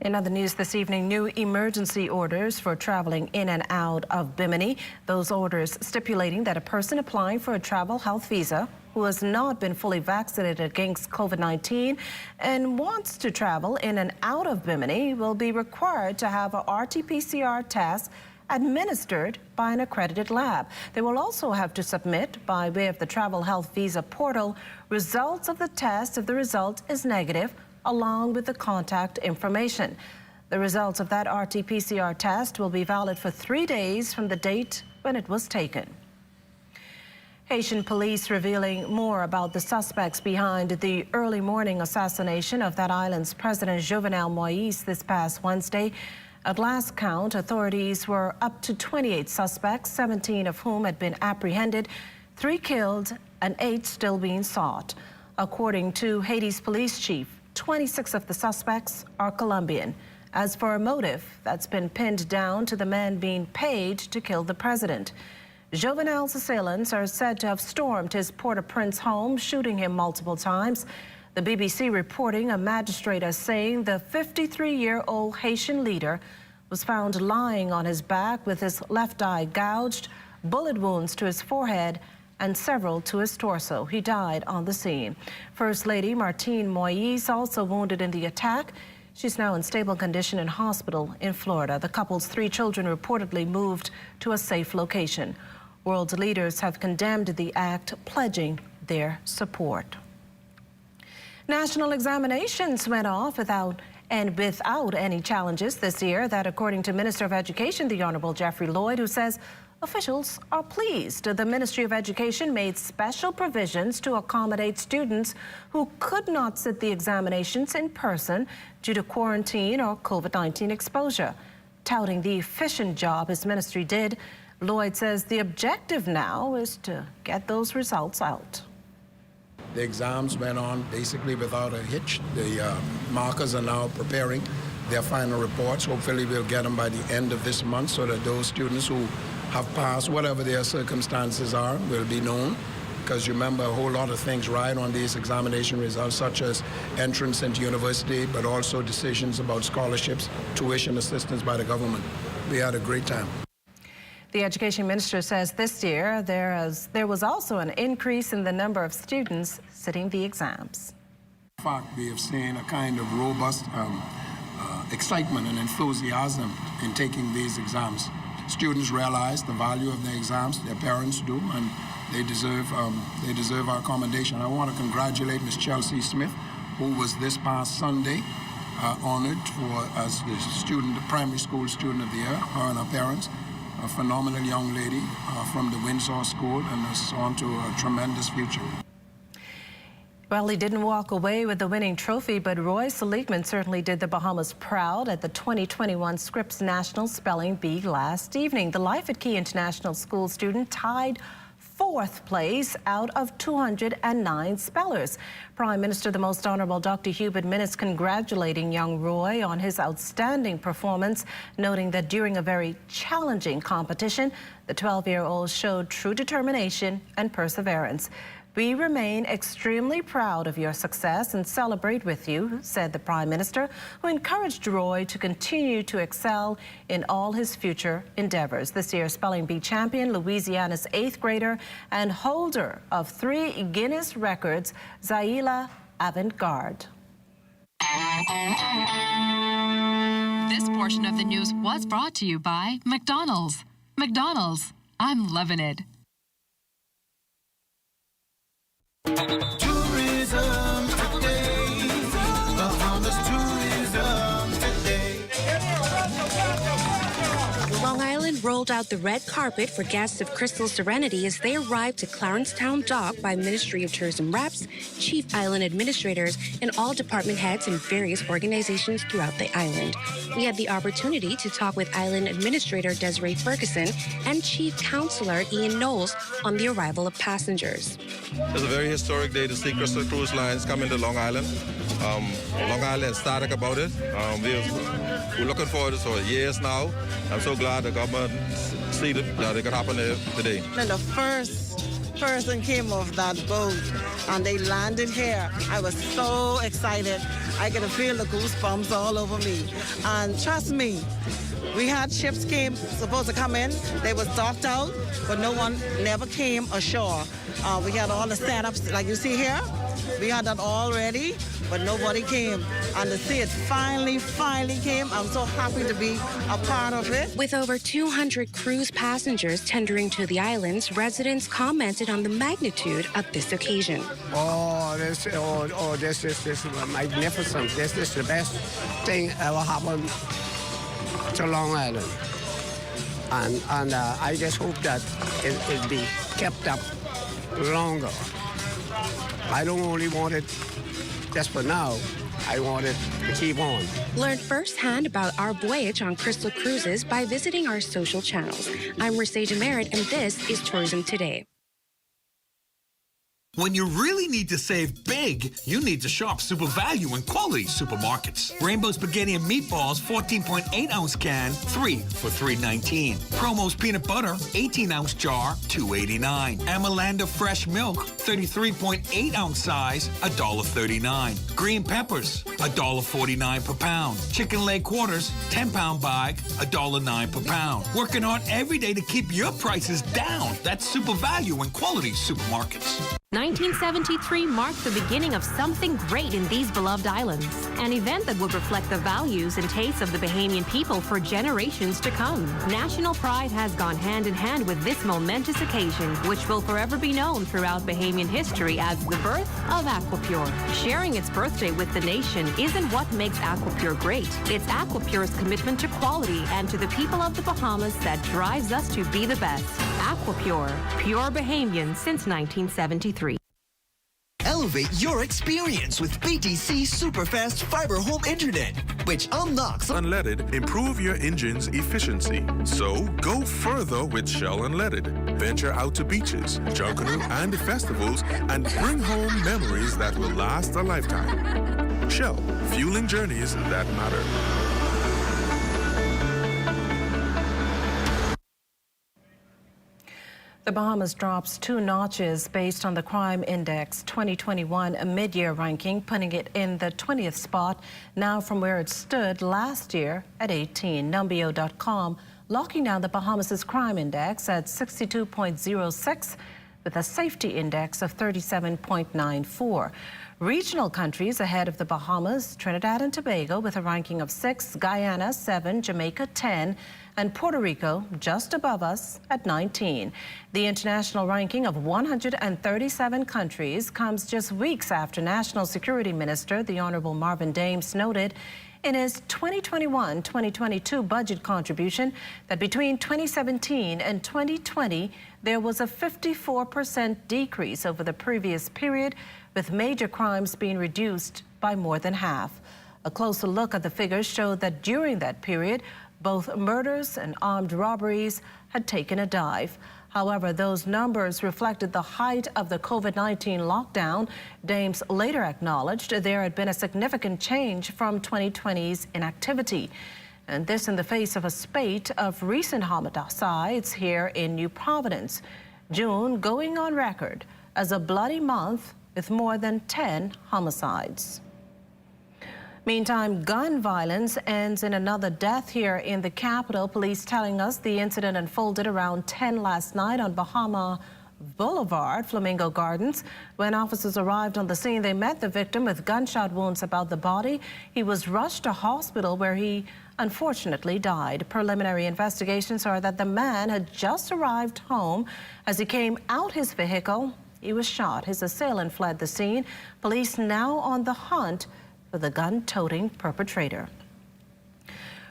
In other news this evening, new emergency orders for traveling in and out of Bimini. Those orders stipulating that a person applying for a travel health visa who has not been fully vaccinated against COVID-19 and wants to travel in and out of Bimini will be required to have a RT-PCR test administered by an accredited lab. They will also have to submit, by way of the Travel Health Visa portal, results of the test if the result is negative, along with the contact information. The results of that RT-PCR test will be valid for 3 days from the date when it was taken. Haitian police revealing more about the suspects behind the early morning assassination of that island's President Jovenel Moïse this past Wednesday. At last count, authorities were up to 28 suspects, 17 of whom had been apprehended, 3 killed and 8 still being sought. According to Haiti's police chief, 26 of the suspects are Colombian. As for a motive, that's been pinned down to the man being paid to kill the president. Jovenel's assailants are said to have stormed his Port-au-Prince home, shooting him multiple times. The BBC reporting a magistrate as saying the 53-year-old Haitian leader was found lying on his back with his left eye gouged, bullet wounds to his forehead, and several to his torso. He died on the scene. First Lady Martine Moïse also wounded in the attack. She's now in stable condition in hospital in Florida. The couple's 3 children reportedly moved to a safe location. World leaders have condemned the act, pledging their support. National examinations went off without any challenges this year. That according to Minister of Education, the Honorable Jeffrey Lloyd, who says officials are pleased. The Ministry of Education made special provisions to accommodate students who could not sit the examinations in person due to quarantine or COVID-19 exposure. Touting the efficient job his ministry did, Lloyd says the objective now is to get those results out. The exams went on basically without a hitch. The markers are now preparing their final reports. Hopefully we'll get them by the end of this month so that those students who have passed, whatever their circumstances are, will be known. Because remember, a whole lot of things ride on these examination results, such as entrance into university, but also decisions about scholarships, tuition assistance by the government. We had a great time. The education minister says this year there was also an increase in the number of students sitting the exams. In fact, we have seen a kind of robust excitement and enthusiasm in taking these exams. Students realize the value of the exams, their parents do, and they deserve our commendation. I want to congratulate Ms. Chelsea Smith, who was this past Sunday honored as the primary school student of the year, her and her parents. A phenomenal young lady from the Windsor School, and is on to a tremendous future. Well, he didn't walk away with the winning trophy, but Roy Seligman certainly did the Bahamas proud at the 2021 Scripps National Spelling Bee last evening. The Life at Key International School student tied 4th place out of 209 spellers. Prime Minister, the Most Honorable Dr. Hubert Minnis, congratulating young Roy on his outstanding performance, noting that during a very challenging competition, the 12-year-old showed true determination and perseverance. We remain extremely proud of your success and celebrate with you, said the Prime Minister, who encouraged Roy to continue to excel in all his future endeavors. This year's Spelling Bee champion, Louisiana's 8th grader and holder of 3 Guinness records, Zaila Avantgarde. This portion of the news was brought to you by McDonald's. McDonald's, I'm loving it. Tourism today, Bahamas tourism today. Long Island rolled out the red carpet for guests of Crystal Serenity as they arrived to Clarencetown Dock by Ministry of Tourism reps, chief island administrators, and all department heads and various organizations throughout the island. We had the opportunity to talk with Island Administrator Desiree Ferguson and Chief Counselor Ian Knowles on the arrival of passengers. It's a very historic day to see Crystal Cruise Lines come into Long Island. Long Island is ecstatic about it. We're looking forward to it for years now. I'm so glad the government see that it could happen today. When the first person came off that boat and they landed here, I was so excited. I could feel the goosebumps all over me. And trust me, we had ships supposed to come in. They was docked out, but no one never came ashore. We had all the setups like you see here. We had that all ready, but nobody came. And to see it finally came, I'm so happy to be a part of it. With over 200 cruise passengers tendering to the islands, residents commented on the magnitude of this occasion. This is magnificent. This is the best thing ever happened to Long Island. And I just hope that it be kept up longer. I don't only want it just for now. I want it to keep on. Learn firsthand about our voyage on Crystal Cruises by visiting our social channels. I'm Mercedes Merritt, and this is Tourism Today. When you really need to save big, you need to shop Super Value and Quality Supermarkets. Rainbow Spaghetti and Meatballs, 14.8-ounce can, 3 for $3.19. Promo's Peanut Butter, 18-ounce jar, $2.89. Amalanda Fresh Milk, 33.8-ounce size, $1.39. Green Peppers, $1.49 per pound. Chicken Leg Quarters, 10-pound bag, $1.09 per pound. Working hard every day to keep your prices down. That's Super Value and Quality Supermarkets. 1973 marked the beginning of something great in these beloved islands, an event that would reflect the values and tastes of the Bahamian people for generations to come. National pride has gone hand in hand with this momentous occasion, which will forever be known throughout Bahamian history as the birth of Aquapure. Sharing its birthday with the nation isn't what makes Aquapure great. It's Aquapure's commitment to quality and to the people of the Bahamas that drives us to be the best. Aquapure, pure Bahamian since 1973. Elevate your experience with BTC Superfast Fiber Home Internet, which unlocks unleaded, improve your engine's efficiency. So go further with Shell Unleaded. Venture out to beaches, Junkanoo, and festivals and bring home memories that will last a lifetime. Shell, fueling journeys that matter. The Bahamas drops 2 notches based on the Crime Index 2021, a mid-year ranking, putting it in the 20th spot, now from where it stood last year at 18. Numbeo.com locking down the Bahamas' crime index at 62.06 with a safety index of 37.94. Regional countries ahead of the Bahamas: Trinidad and Tobago with a ranking of 6, Guyana 7, Jamaica 10, and Puerto Rico just above us at 19. The international ranking of 137 countries comes just weeks after National Security Minister, the Honorable Marvin Dames, noted in his 2021-2022 budget contribution that between 2017 and 2020, there was a 54% decrease over the previous period, with major crimes being reduced by more than half. A closer look at the figures showed that during that period, both murders and armed robberies had taken a dive. However, those numbers reflected the height of the COVID-19 lockdown. Dames later acknowledged there had been a significant change from 2020's inactivity. And this in the face of a spate of recent homicides here in New Providence. June going on record as a bloody month with more than 10 homicides. Meantime, gun violence ends in another death here in the capital. Police telling us the incident unfolded around 10 last night on Bahama Boulevard, Flamingo Gardens. When officers arrived on the scene, they met the victim with gunshot wounds about the body. He was rushed to hospital where he unfortunately died. Preliminary investigations are that the man had just arrived home. As he came out his vehicle, he was shot. His assailant fled the scene. Police now on the hunt for the gun-toting perpetrator.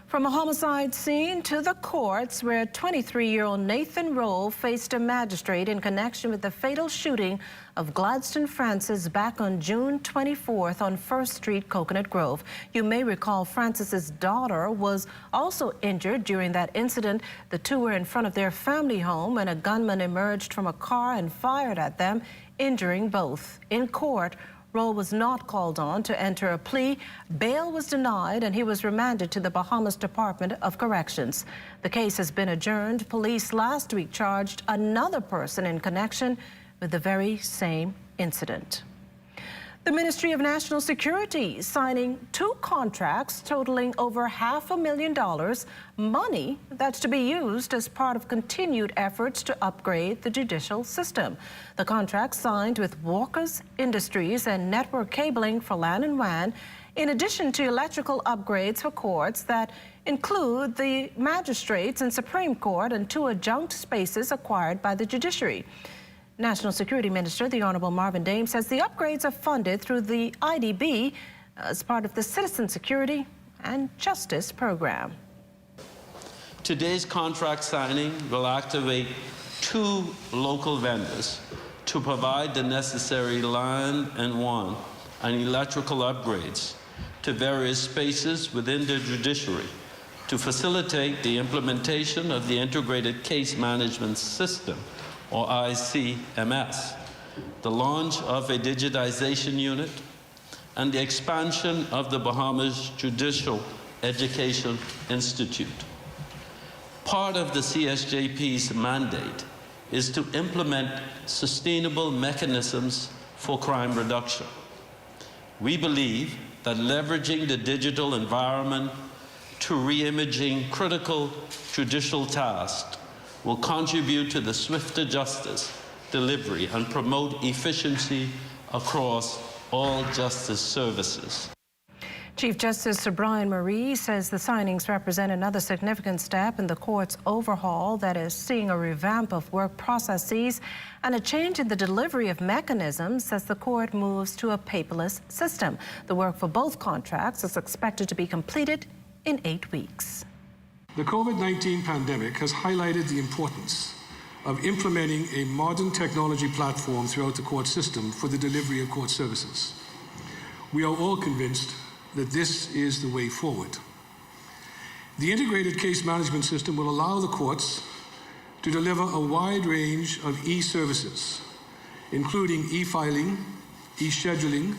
From a homicide scene to the courts, where 23-year-old Nathan Rowe faced a magistrate in connection with the fatal shooting of Gladstone Francis back on June 24th on 1st Street, Coconut Grove. You may recall Francis's daughter was also injured during that incident. The two were in front of their family home when a gunman emerged from a car and fired at them, injuring both. In court, Rowe was not called on to enter a plea. Bail was denied and he was remanded to the Bahamas Department of Corrections. The case has been adjourned. Police last week charged another person in connection with the very same incident. The Ministry of National Security signing 2 contracts totaling over $500,000, money that's to be used as part of continued efforts to upgrade the judicial system. The contract signed with Walker's Industries and Network Cabling for LAN & WAN, in addition to electrical upgrades for courts that include the magistrates and Supreme Court and 2 adjunct spaces acquired by the judiciary. National Security Minister, the Honorable Marvin Dames, says the upgrades are funded through the IDB as part of the Citizen Security and Justice Program. Today's contract signing will activate 2 local vendors to provide the necessary LAN & WAN and electrical upgrades to various spaces within the judiciary to facilitate the implementation of the Integrated Case Management System, or ICMS, the launch of a digitization unit, and the expansion of the Bahamas Judicial Education Institute. Part of the CSJP's mandate is to implement sustainable mechanisms for crime reduction. We believe that leveraging the digital environment to re-imaging critical judicial tasks will contribute to the swifter justice delivery and promote efficiency across all justice services. Chief Justice Sir Brian Marie says the signings represent another significant step in the court's overhaul that is seeing a revamp of work processes and a change in the delivery of mechanisms as the court moves to a paperless system. The work for both contracts is expected to be completed in 8 weeks. The COVID-19 pandemic has highlighted the importance of implementing a modern technology platform throughout the court system for the delivery of court services. We are all convinced that this is the way forward. The integrated case management system will allow the courts to deliver a wide range of e-services, including e-filing, e-scheduling,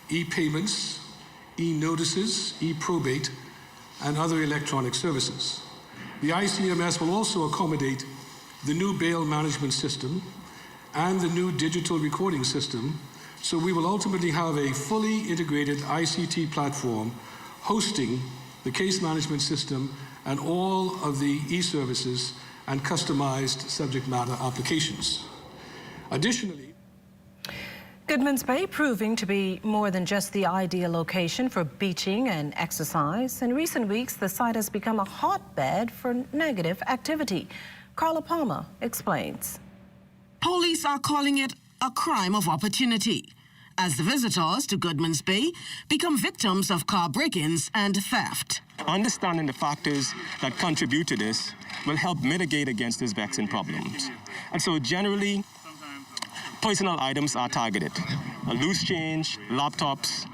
e-payments, e-notices, e-probate, and other electronic services. The ICMS will also accommodate the new bail management system and the new digital recording system, so we will ultimately have a fully integrated ICT platform hosting the case management system and all of the e-services and customized subject matter applications. Additionally, Goodman's Bay proving to be more than just the ideal location for beaching and exercise. In recent weeks, the site has become a hotbed for negative activity. Carla Palmer explains. Police are calling it a crime of opportunity, as the visitors to Goodman's Bay become victims of car break-ins and theft. Understanding the factors that contribute to this will help mitigate against these vexing problems. And so generally, personal items are targeted. Loose change, laptops,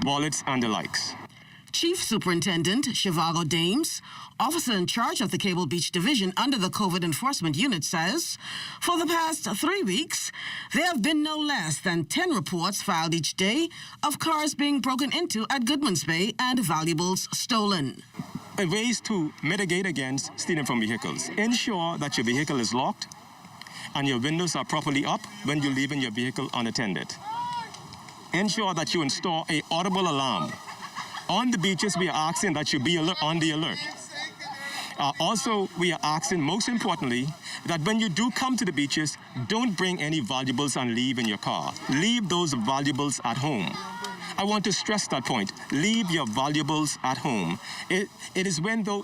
wallets, and the likes. Chief Superintendent Shivago Dames, officer in charge of the Cable Beach Division under the COVID Enforcement Unit, says for the past 3 weeks, there have been no less than 10 reports filed each day of cars being broken into at Goodman's Bay and valuables stolen. Ways to mitigate against stealing from vehicles. Ensure that your vehicle is locked and your windows are properly up when you're leaving your vehicle unattended. Ensure that you install an audible alarm. On the beaches, we are asking that you be on the alert. Also, we are asking, most importantly, that when you do come to the beaches, don't bring any valuables and leave in your car. Leave those valuables at home. I want to stress that point. Leave your valuables at home. It is when the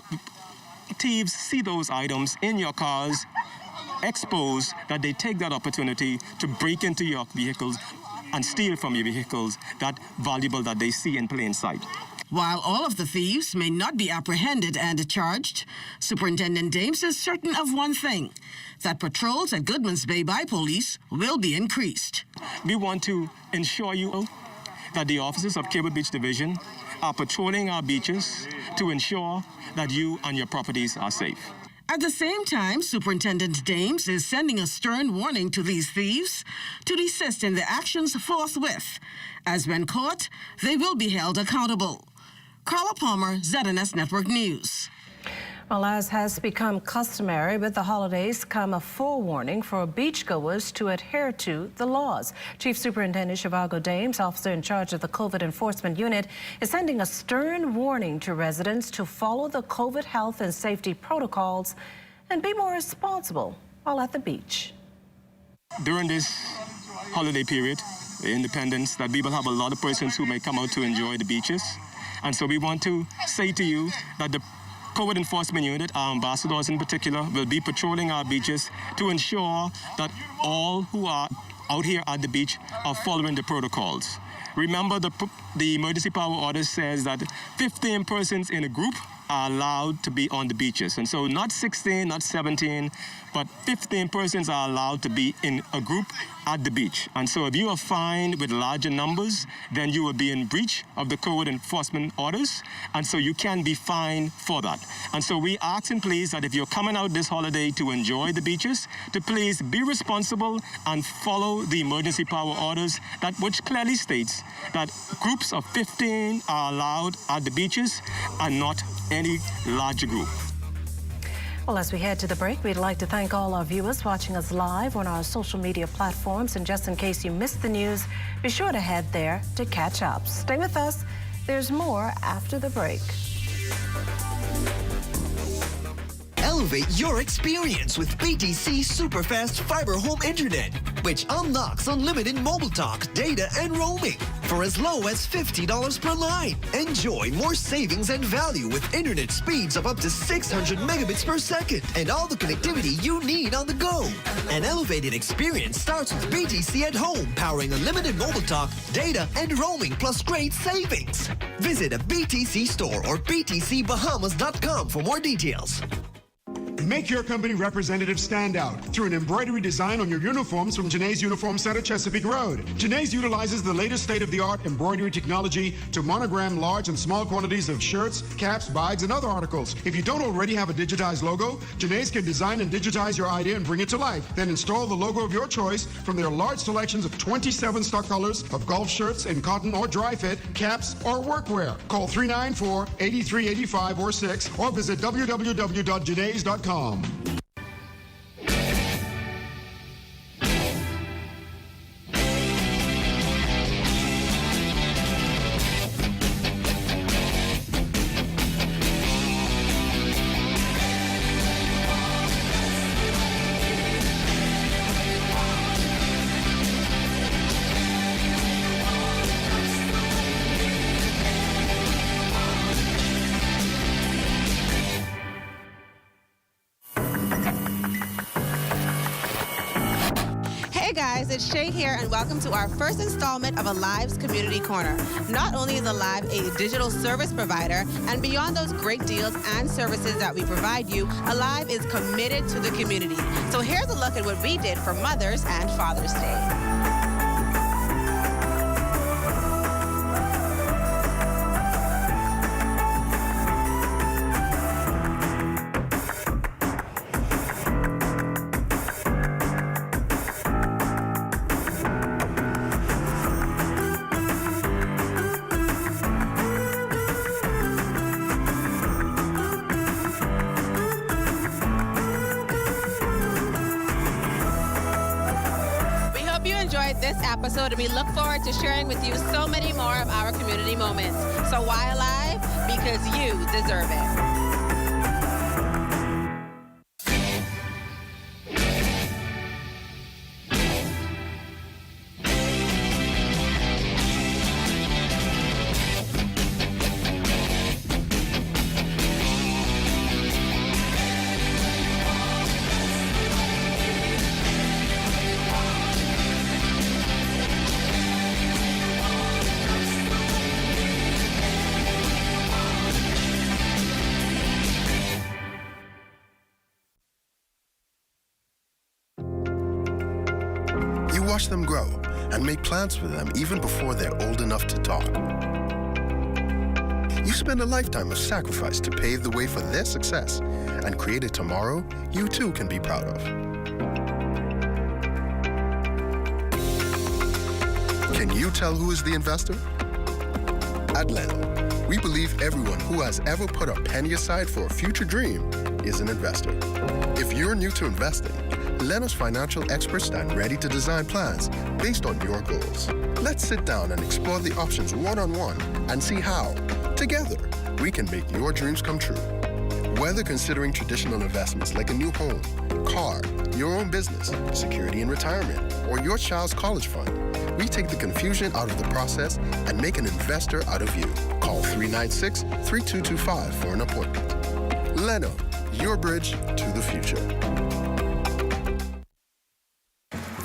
thieves see those items in your cars exposed that they take that opportunity to break into your vehicles and steal from your vehicles that valuable that they see in plain sight. While all of the thieves may not be apprehended and charged, Superintendent Dames is certain of one thing, that patrols at Goodman's Bay by police will be increased. We want to ensure you that the officers of Cable Beach Division are patrolling our beaches to ensure that you and your properties are safe. At the same time, Superintendent Dames is sending a stern warning to these thieves to desist in their actions forthwith, as when caught, they will be held accountable. Carla Palmer, ZNS Network News. Well, as has become customary, with the holidays come a forewarning for beachgoers to adhere to the laws. Chief Superintendent Shivago Dames, officer in charge of the COVID Enforcement Unit, is sending a stern warning to residents to follow the COVID health and safety protocols and be more responsible while at the beach. During this holiday period, the Independence, that we will have a lot of persons who may come out to enjoy the beaches. And so we want to say to you that the COVID Enforcement Unit, our ambassadors in particular, will be patrolling our beaches to ensure that all who are out here at the beach are following the protocols. Remember, the emergency power order says that 15 persons in a group are allowed to be on the beaches. And so not 16, not 17, but 15 persons are allowed to be in a group at the beach. And so if you are fined with larger numbers, then you will be in breach of the COVID enforcement orders. And so you can be fined for that. And so we ask and please that if you're coming out this holiday to enjoy the beaches, to please be responsible and follow the emergency power orders, which clearly states that groups of 15 are allowed at the beaches and not any larger group. Well, as we head to the break, we'd like to thank all our viewers watching us live on our social media platforms. And just in case you missed the news, be sure to head there to catch up. Stay with us. There's more after the break. Elevate your experience with BTC Superfast Fiber Home Internet, which unlocks unlimited mobile talk, data, and roaming for as low as $50 per line. Enjoy more savings and value with internet speeds of up to 600 megabits per second and all the connectivity you need on the go. An elevated experience starts with BTC at home, powering unlimited mobile talk, data, and roaming plus great savings. Visit a BTC store or btcbahamas.com for more details. Make your company representative stand out through an embroidery design on your uniforms from Janae's Uniform Center, Chesapeake Road. Janae's utilizes the latest state-of-the-art embroidery technology to monogram large and small quantities of shirts, caps, bags, and other articles. If you don't already have a digitized logo, Janae's can design and digitize your idea and bring it to life. Then install the logo of your choice from their large selections of 27 stock colors of golf shirts in cotton or dry fit, caps, or workwear. Call 394-8385 or 6 or visit www.janaes.com. It's Shay here, and welcome to our first installment of Alive's Community Corner. Not only is Alive a digital service provider, and beyond those great deals and services that we provide you, Alive is committed to the community. So here's a look at what we did for Mother's and Father's Day. This episode, and we look forward to sharing with you so many more of our community moments. So why Alive? Because you deserve it. Watch them grow and make plans for them even before they're old enough to talk. You spend a lifetime of sacrifice to pave the way for their success and create a tomorrow you too can be proud of. Can you tell who is the investor? At Leno, we believe everyone who has ever put a penny aside for a future dream is an investor. If you're new to investing, Leno's financial experts stand ready to design plans based on your goals. Let's sit down and explore the options one-on-one and see how, together, we can make your dreams come true. Whether considering traditional investments like a new home, car, your own business, security in retirement, or your child's college fund, we take the confusion out of the process and make an investor out of you. Call 396-3225 for an appointment. Leno, your bridge to the future.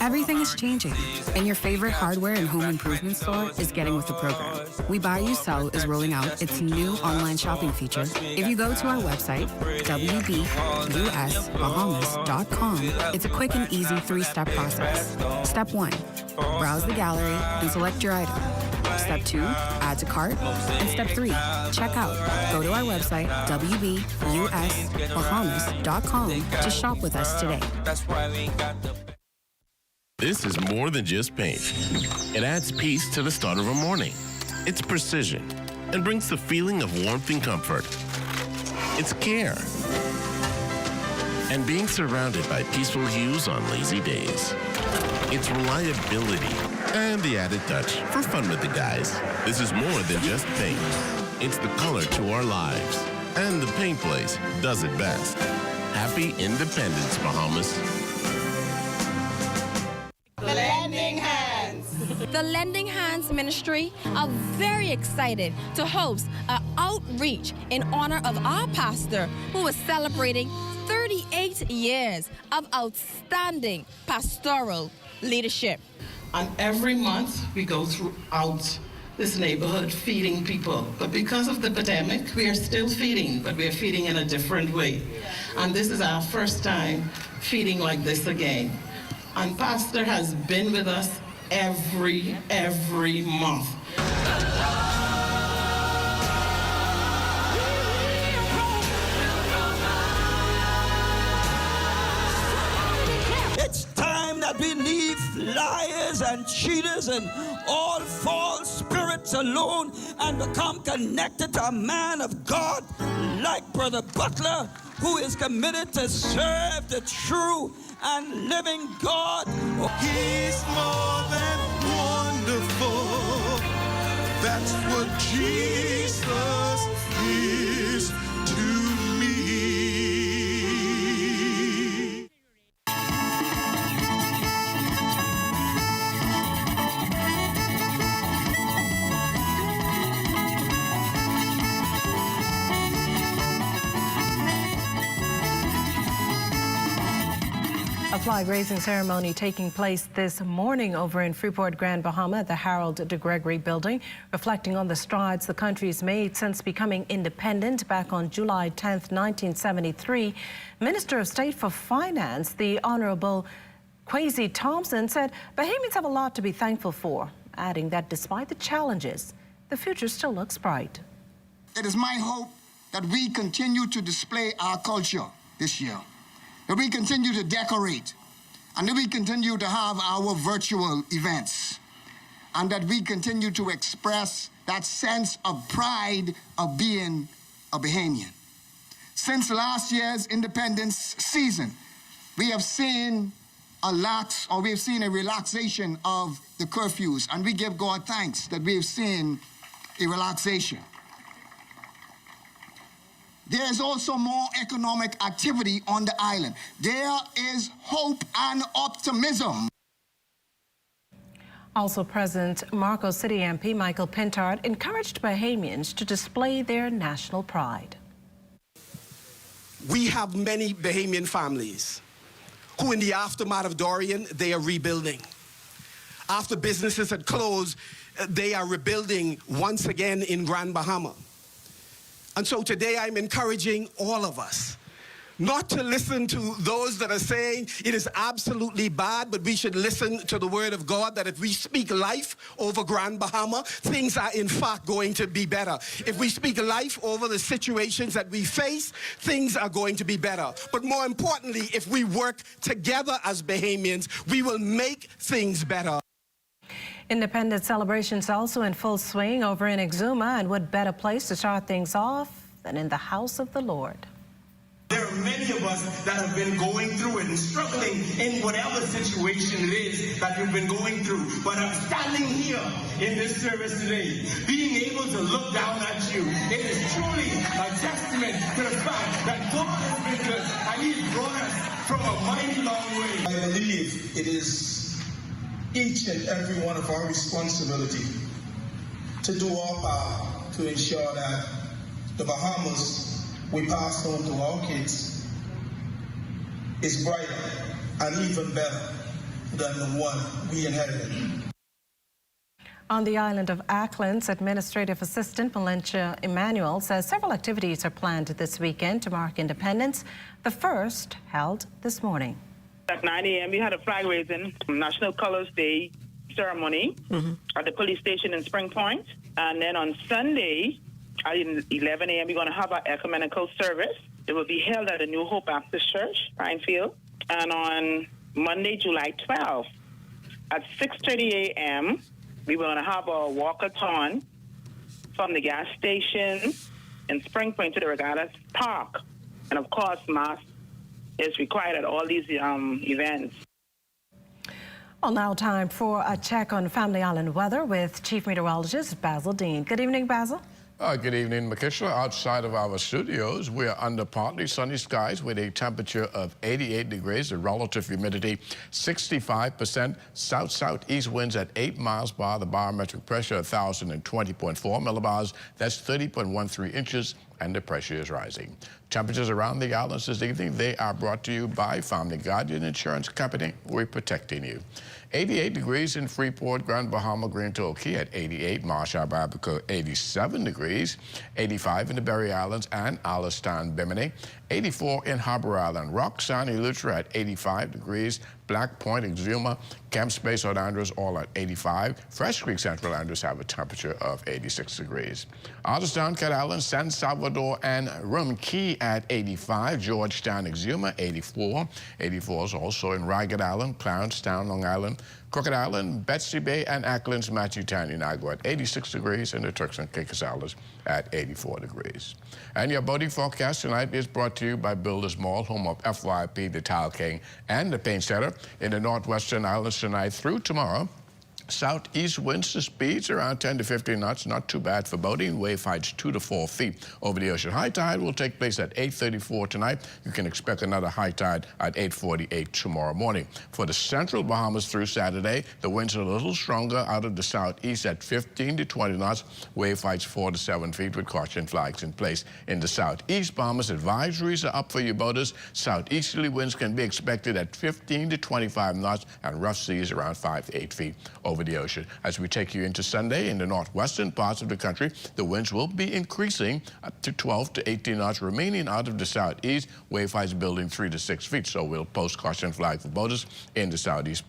Everything is changing, and your favorite hardware and home improvement store is getting with the program. We Buy You Sell is rolling out its new online shopping feature. If you go to our website, wbusbahamas.com, it's a quick and easy 3-step process. Step 1, browse the gallery and select your item. Step 2, add to cart. And Step 3, check out. Go to our website, wbusbahamas.com, to shop with us today. This is more than just paint. It adds peace to the start of a morning. It's precision and brings the feeling of warmth and comfort. It's care and being surrounded by peaceful hues on lazy days. It's reliability and the added touch for fun with the guys. This is more than just paint. It's the color to our lives. And the paint place does it best. Have Happy Independence, Bahamas. The Lending Hands. The Lending Hands Ministry are very excited to host an outreach in honor of our pastor who is celebrating 38 years of outstanding pastoral leadership. And every month we go throughout this neighborhood feeding people. But because of the pandemic, we are still feeding, but we are feeding in a different way. And this is our first time feeding like this again. And Pastor has been with us every month. It's time that we leave liars and cheaters and all false spirits alone and become connected to a man of God like Brother Butler, who is committed to serve the true and living God. He's more than wonderful. That's what Jesus is to me. A flag raising ceremony taking place this morning over in Freeport, Grand Bahama at the Harold de Gregory Building, reflecting on the strides the country's made since becoming independent back on July 10th, 1973. Minister of State for Finance, the Honorable Kwesi Thompson, said Bahamians have a lot to be thankful for, adding that despite the challenges, the future still looks bright. It is my hope that we continue to display our culture this year, that we continue to decorate, and that we continue to have our virtual events, and that we continue to express that sense of pride of being a Bahamian. Since last year's independence season, we have seen a relaxation of the curfews, and we give God thanks that we have seen a relaxation. There is also more economic activity on the island. There is hope and optimism. Also present, Marco City MP Michael Pintard encouraged Bahamians to display their national pride. We have many Bahamian families who in the aftermath of Dorian, they are rebuilding. After businesses had closed, they are rebuilding once again in Grand Bahama. And so today I'm encouraging all of us not to listen to those that are saying it is absolutely bad, but we should listen to the word of God, that if we speak life over Grand Bahama, things are in fact going to be better. If we speak life over the situations that we face, things are going to be better. But more importantly, if we work together as Bahamians, we will make things better. Independence celebrations also in full swing over in Exuma, and what better place to start things off than in the house of the Lord. There are many of us that have been going through it and struggling in whatever situation it is that you've been going through. But I'm standing here in this service today, being able to look down at you. It is truly a testament to the fact that God has been good and He's brought us from a mighty long way. I believe it is each and every one of our responsibility to do our part to ensure that the Bahamas we pass on to our kids is brighter and even better than the one we inherited. On the island of Acklins, Administrative Assistant Valencia Emmanuel says several activities are planned this weekend to mark independence. The first held this morning. At 9 a.m., we had a flag raising National Colors Day ceremony at the police station in Spring Point. And then on Sunday at 11 a.m., we're going to have our ecumenical service. It will be held at the New Hope Baptist Church, Rhinefield. And on Monday, July 12th, at 6:30 a.m., we're going to have a walkathon from the gas station in Spring Point to the Regatta Park. And of course, mass is required at all these events. Well, now time for a check on Family Island weather with Chief Meteorologist Basil Dean. Good evening, Basil. Good evening, Makishla. Outside of our studios, we are under partly sunny skies with a temperature of 88 degrees, the relative humidity 65%, south-southeast winds at 8 miles per hour, the barometric pressure 1,020.4 millibars, that's 30.13 inches, and the pressure is rising. Temperatures around the islands this evening, they are brought to you by Family Guardian Insurance Company. We're protecting you. 88 degrees in Freeport, Grand Bahama, Green Turkey at 88, Marshall, Abaco 87 degrees, 85 in the Berry Islands and Alistan, Bimini, 84 in Harbor Island, Roxanne, Eleuthera at 85 degrees, Black Point, Exuma, Camp Space, St. Andrews, all at 85. Fresh Creek, Central Andrews have a temperature of 86 degrees. Artistown, Cat Island, San Salvador, and Rum Key at 85. Georgetown, Exuma, 84. 84 is also in Ragged Island, Clarencetown, Long Island, Crooked Island, Betsy Bay, and Ackland's Machitan, Unigo at 86 degrees, and the Turks and Caicos Islands at 84 degrees. And your boating forecast tonight is brought to you by Builders Mall, home of FYP, the Tile King, and the Paint Center in the Northwestern Islands tonight through tomorrow. Southeast winds to speeds around 10 to 15 knots, not too bad for boating. Wave heights 2 to 4 feet over the ocean. High tide will take place at 8:34 tonight. You can expect another high tide at 8:48 tomorrow morning. For the central Bahamas through Saturday, the winds are a little stronger out of the southeast at 15 to 20 knots. Wave heights 4 to 7 feet with caution flags in place. In the southeast Bahamas, advisories are up for you boaters. Southeasterly winds can be expected at 15 to 25 knots and rough seas around 5 to 8 feet over the ocean. As we take you into Sunday in the northwestern parts of the country, the winds will be increasing up to 12 to 18 knots, remaining out of the southeast. Wave heights building 3 to 6 feet. So we'll post caution flag for boaters in the southeast,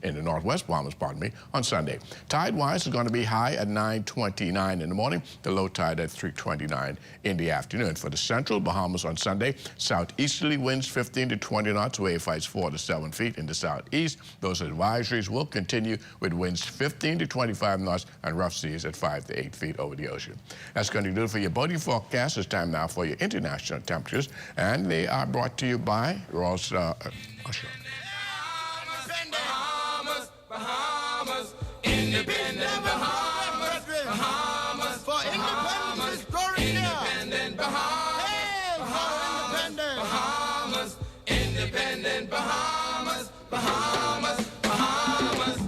in the northwest Bahamas, pardon me, on Sunday. Tide-wise is going to be high at 9:29 in the morning, the low tide at 3:29 in the afternoon. For the central Bahamas on Sunday, southeasterly winds 15 to 20 knots, wave heights 4 to 7 feet in the southeast. Those advisories will continue with winds 15 to 25 knots and rough seas at 5 to 8 feet over the ocean. That's going to do it for your boating forecast. It's time now for your international temperatures, and they are brought to you by Ross Usher. Bahamas, Bahamas, independent Bahamas, Bahamas, for independence is glory independent Bahamas, hey, Bahamas, Bahamas, independent Bahamas, Bahamas, Bahamas.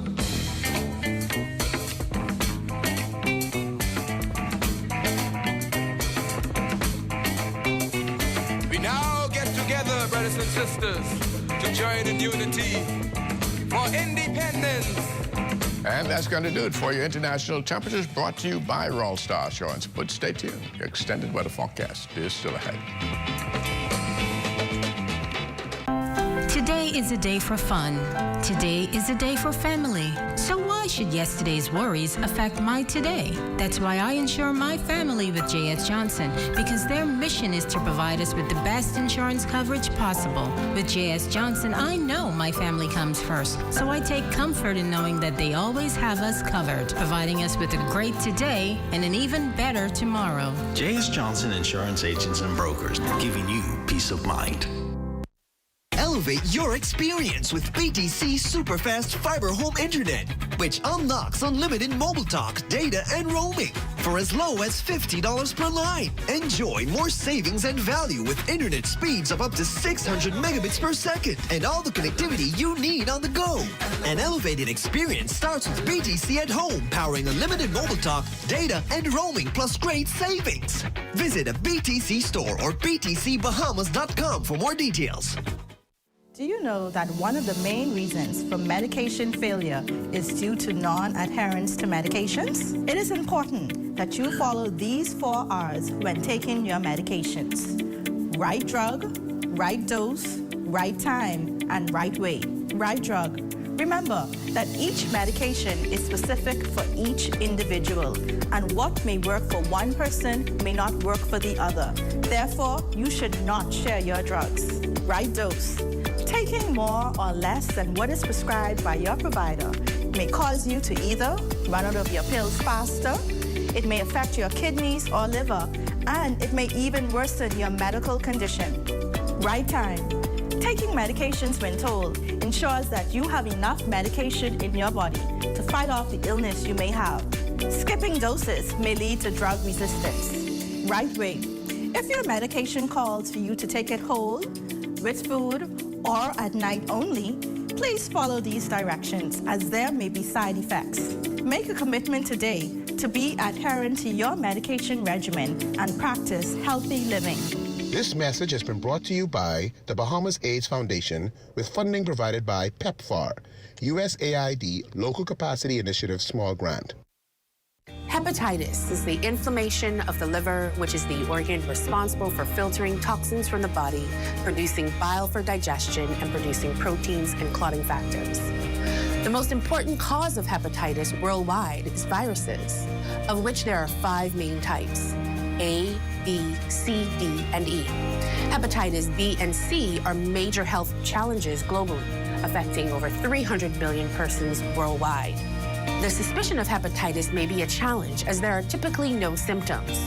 We now get together, brothers and sisters, to join in unity for independence. And that's going to do it for your international temperatures, brought to you by Roll Star Assurance. But stay tuned. Your extended weather forecast is still ahead. Today is a day for fun. Today is a day for family. So why should yesterday's worries affect my today? That's why I insure my family with J.S. Johnson, because their mission is to provide us with the best insurance coverage possible. With J.S. Johnson, I know my family comes first, so I take comfort in knowing that they always have us covered, providing us with a great today and an even better tomorrow. J.S. Johnson Insurance Agents and Brokers, giving you peace of mind. Elevate your experience with BTC Superfast Fiber Home Internet, which unlocks unlimited mobile talk, data, and roaming for as low as $50 per line. Enjoy more savings and value with internet speeds of up to 600 megabits per second and all the connectivity you need on the go. An elevated experience starts with BTC at home, powering unlimited mobile talk, data, and roaming plus great savings. Visit a BTC store or btcbahamas.com for more details. Do you know that one of the main reasons for medication failure is due to non-adherence to medications? It is important that you follow these 4 R's when taking your medications. Right drug, right dose, right time, and right way. Right drug. Remember that each medication is specific for each individual, and what may work for one person may not work for the other. Therefore, you should not share your drugs. Right dose. Taking more or less than what is prescribed by your provider may cause you to either run out of your pills faster, it may affect your kidneys or liver, and it may even worsen your medical condition. Right time. Taking medications when told ensures that you have enough medication in your body to fight off the illness you may have. Skipping doses may lead to drug resistance. Right wing. If your medication calls for you to take it whole, with food, or at night only, please follow these directions as there may be side effects. Make a commitment today to be adherent to your medication regimen and practice healthy living. This message has been brought to you by the Bahamas AIDS Foundation with funding provided by PEPFAR, USAID Local Capacity Initiative Small Grant. Hepatitis is the inflammation of the liver, which is the organ responsible for filtering toxins from the body, producing bile for digestion, and producing proteins and clotting factors. The most important cause of hepatitis worldwide is viruses, of which there are 5 main types: A, B, C, D, and E. Hepatitis B and C are major health challenges globally, affecting over 300 million persons worldwide. The suspicion of hepatitis may be a challenge as there are typically no symptoms.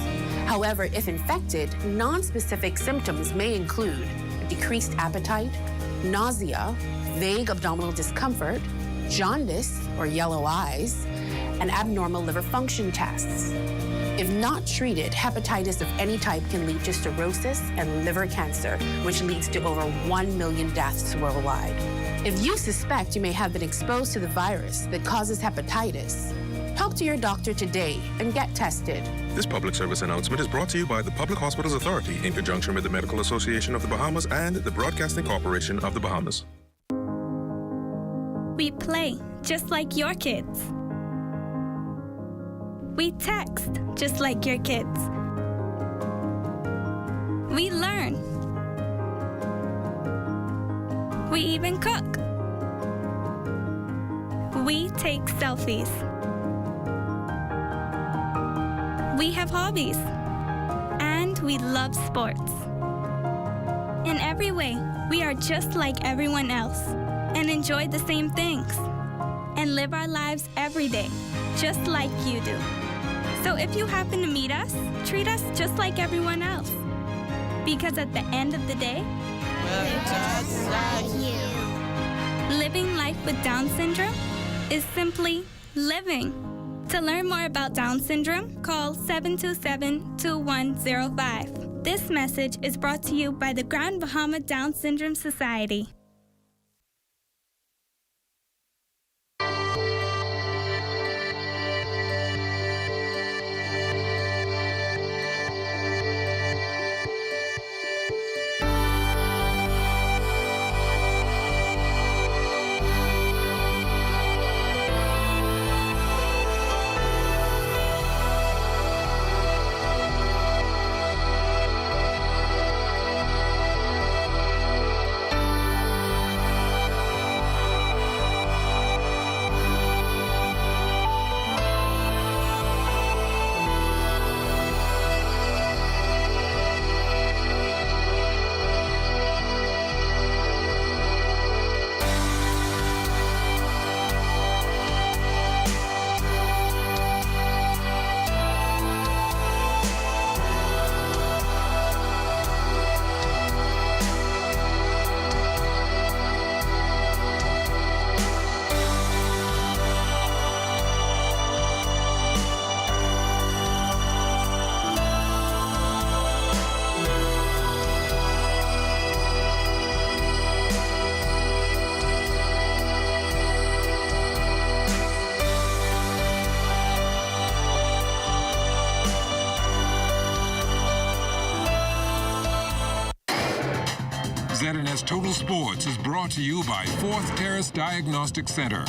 However, if infected, non-specific symptoms may include decreased appetite, nausea, vague abdominal discomfort, jaundice or yellow eyes, and abnormal liver function tests. If not treated, hepatitis of any type can lead to cirrhosis and liver cancer, which leads to over 1 million deaths worldwide. If you suspect you may have been exposed to the virus that causes hepatitis, talk to your doctor today and get tested. This public service announcement is brought to you by the Public Hospitals Authority in conjunction with the Medical Association of the Bahamas and the Broadcasting Corporation of the Bahamas. We play just like your kids. We text just like your kids. We learn. We even cook. We take selfies. We have hobbies. And we love sports. In every way, we are just like everyone else and enjoy the same things and live our lives every day, just like you do. So if you happen to meet us, treat us just like everyone else. Because at the end of the day, we're just like you. Living life with Down syndrome is simply living. To learn more about Down syndrome, call 727-2105. This message is brought to you by the Grand Bahama Down Syndrome Society. ZNS Total Sports is brought to you by Fourth Terrace Diagnostic Center.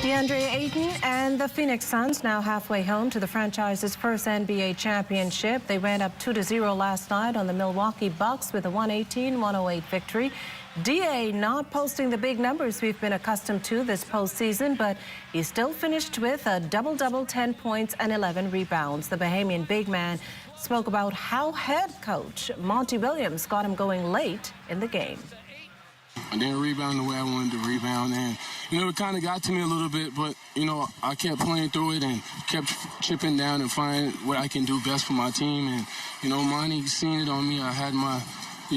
DeAndre Ayton and the Phoenix Suns now halfway home to the franchise's first NBA championship. They ran up 2-0 last night on the Milwaukee Bucks with a 118-108 victory. DA not posting the big numbers we've been accustomed to this postseason, but he still finished with a double-double, 10 points and 11 rebounds. The Bahamian big man spoke about how head coach Monty Williams got him going late in the game. I didn't rebound the way I wanted to rebound, and, it kind of got to me a little bit, but, I kept playing through it and kept chipping down and finding what I can do best for my team, and, Monty seen it on me. I had my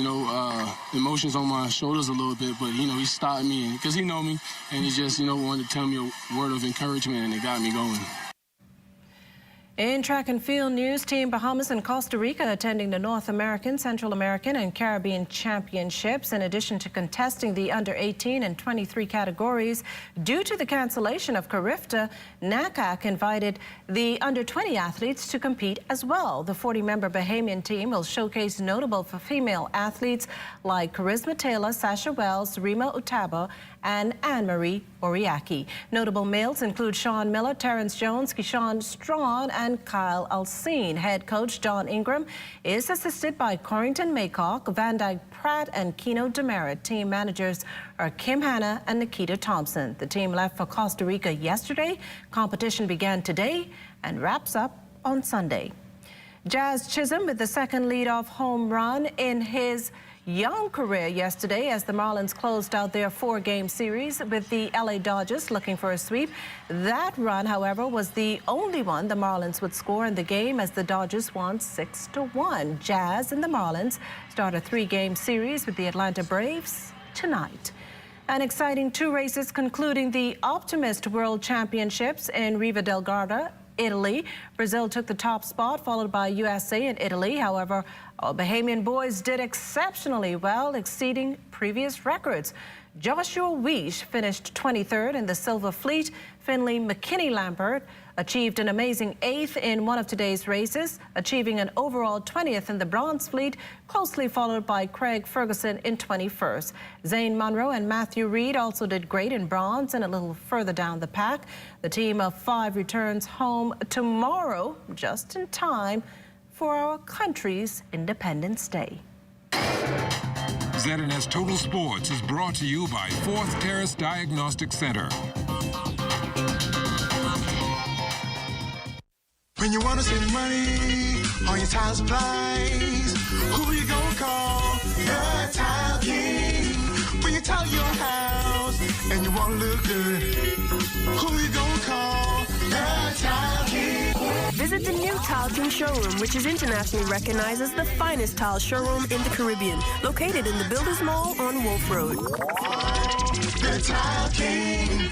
emotions on my shoulders a little bit, but, he stopped me because he know me, and he just, wanted to tell me a word of encouragement, and it got me going. In track and field news, Team Bahamas and Costa Rica attending the North American, Central American, and Caribbean Championships, in addition to contesting the under-18 and 23 categories. Due to the cancellation of Carifta, NACAC invited the under-20 athletes to compete as well. The 40-member Bahamian team will showcase notable for female athletes like Charisma Taylor, Sasha Wells, Rima Utaba, and Anne-Marie Oriaki. Notable males include Sean Miller, Terrence Jones, Keyshawn Strawn, and Kyle Alcine. Head coach John Ingram is assisted by Corrington Maycock, Van Dyke Pratt, and Keno Demerit. Team managers are Kim Hanna and Nikita Thompson. The team left for Costa Rica yesterday. Competition began today and wraps up on Sunday. Jazz Chisholm with the second leadoff home run in his young career yesterday as the Marlins closed out their 4-game series with the LA Dodgers looking for a sweep. That run, however, was the only one the Marlins would score in the game as the Dodgers won 6-1. Jazz and the Marlins start a 3-game series with the Atlanta Braves tonight. An exciting 2 races concluding the Optimist World Championships in Riva del Garda, Italy. Brazil took the top spot, followed by USA and Italy. However, our Bahamian boys did exceptionally well, exceeding previous records. Joshua Weish finished 23rd in the Silver Fleet. Finley McKinney-Lampert achieved an amazing 8th in one of today's races, achieving an overall 20th in the Bronze Fleet, closely followed by Craig Ferguson in 21st. Zane Munro and Matthew Reed also did great in bronze, and a little further down the pack. The team of 5 returns home tomorrow, just in time for our country's Independence Day. ZNS Total Sports is brought to you by Fourth Terrace Diagnostic Center. When you want to save money on your tile supplies, who you gonna call? The Tile King. When you tile your house and you want to look good, who you gonna call? The Tile King. Visit the new Tile King showroom, which is internationally recognized as the finest tile showroom in the Caribbean, located in the Builders Mall on Wolf Road. The Tile King.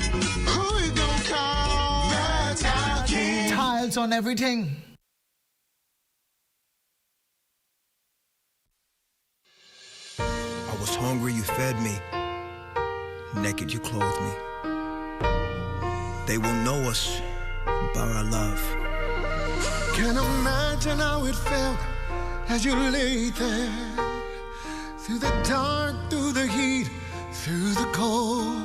Who you gonna call? The Tile King. Tiles on everything. I was hungry, you fed me. Naked, you clothed me. They will know us by our love. Can't imagine how it felt as you lay there, through the dark, through the heat, through the cold,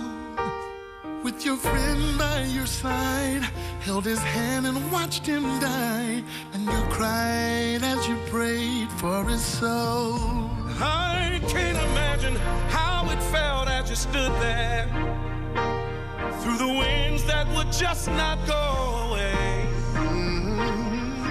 with your friend by your side, held his hand and watched him die, and you cried as you prayed for his soul. I can't imagine how it felt as you stood there, through the winds that would just not go away.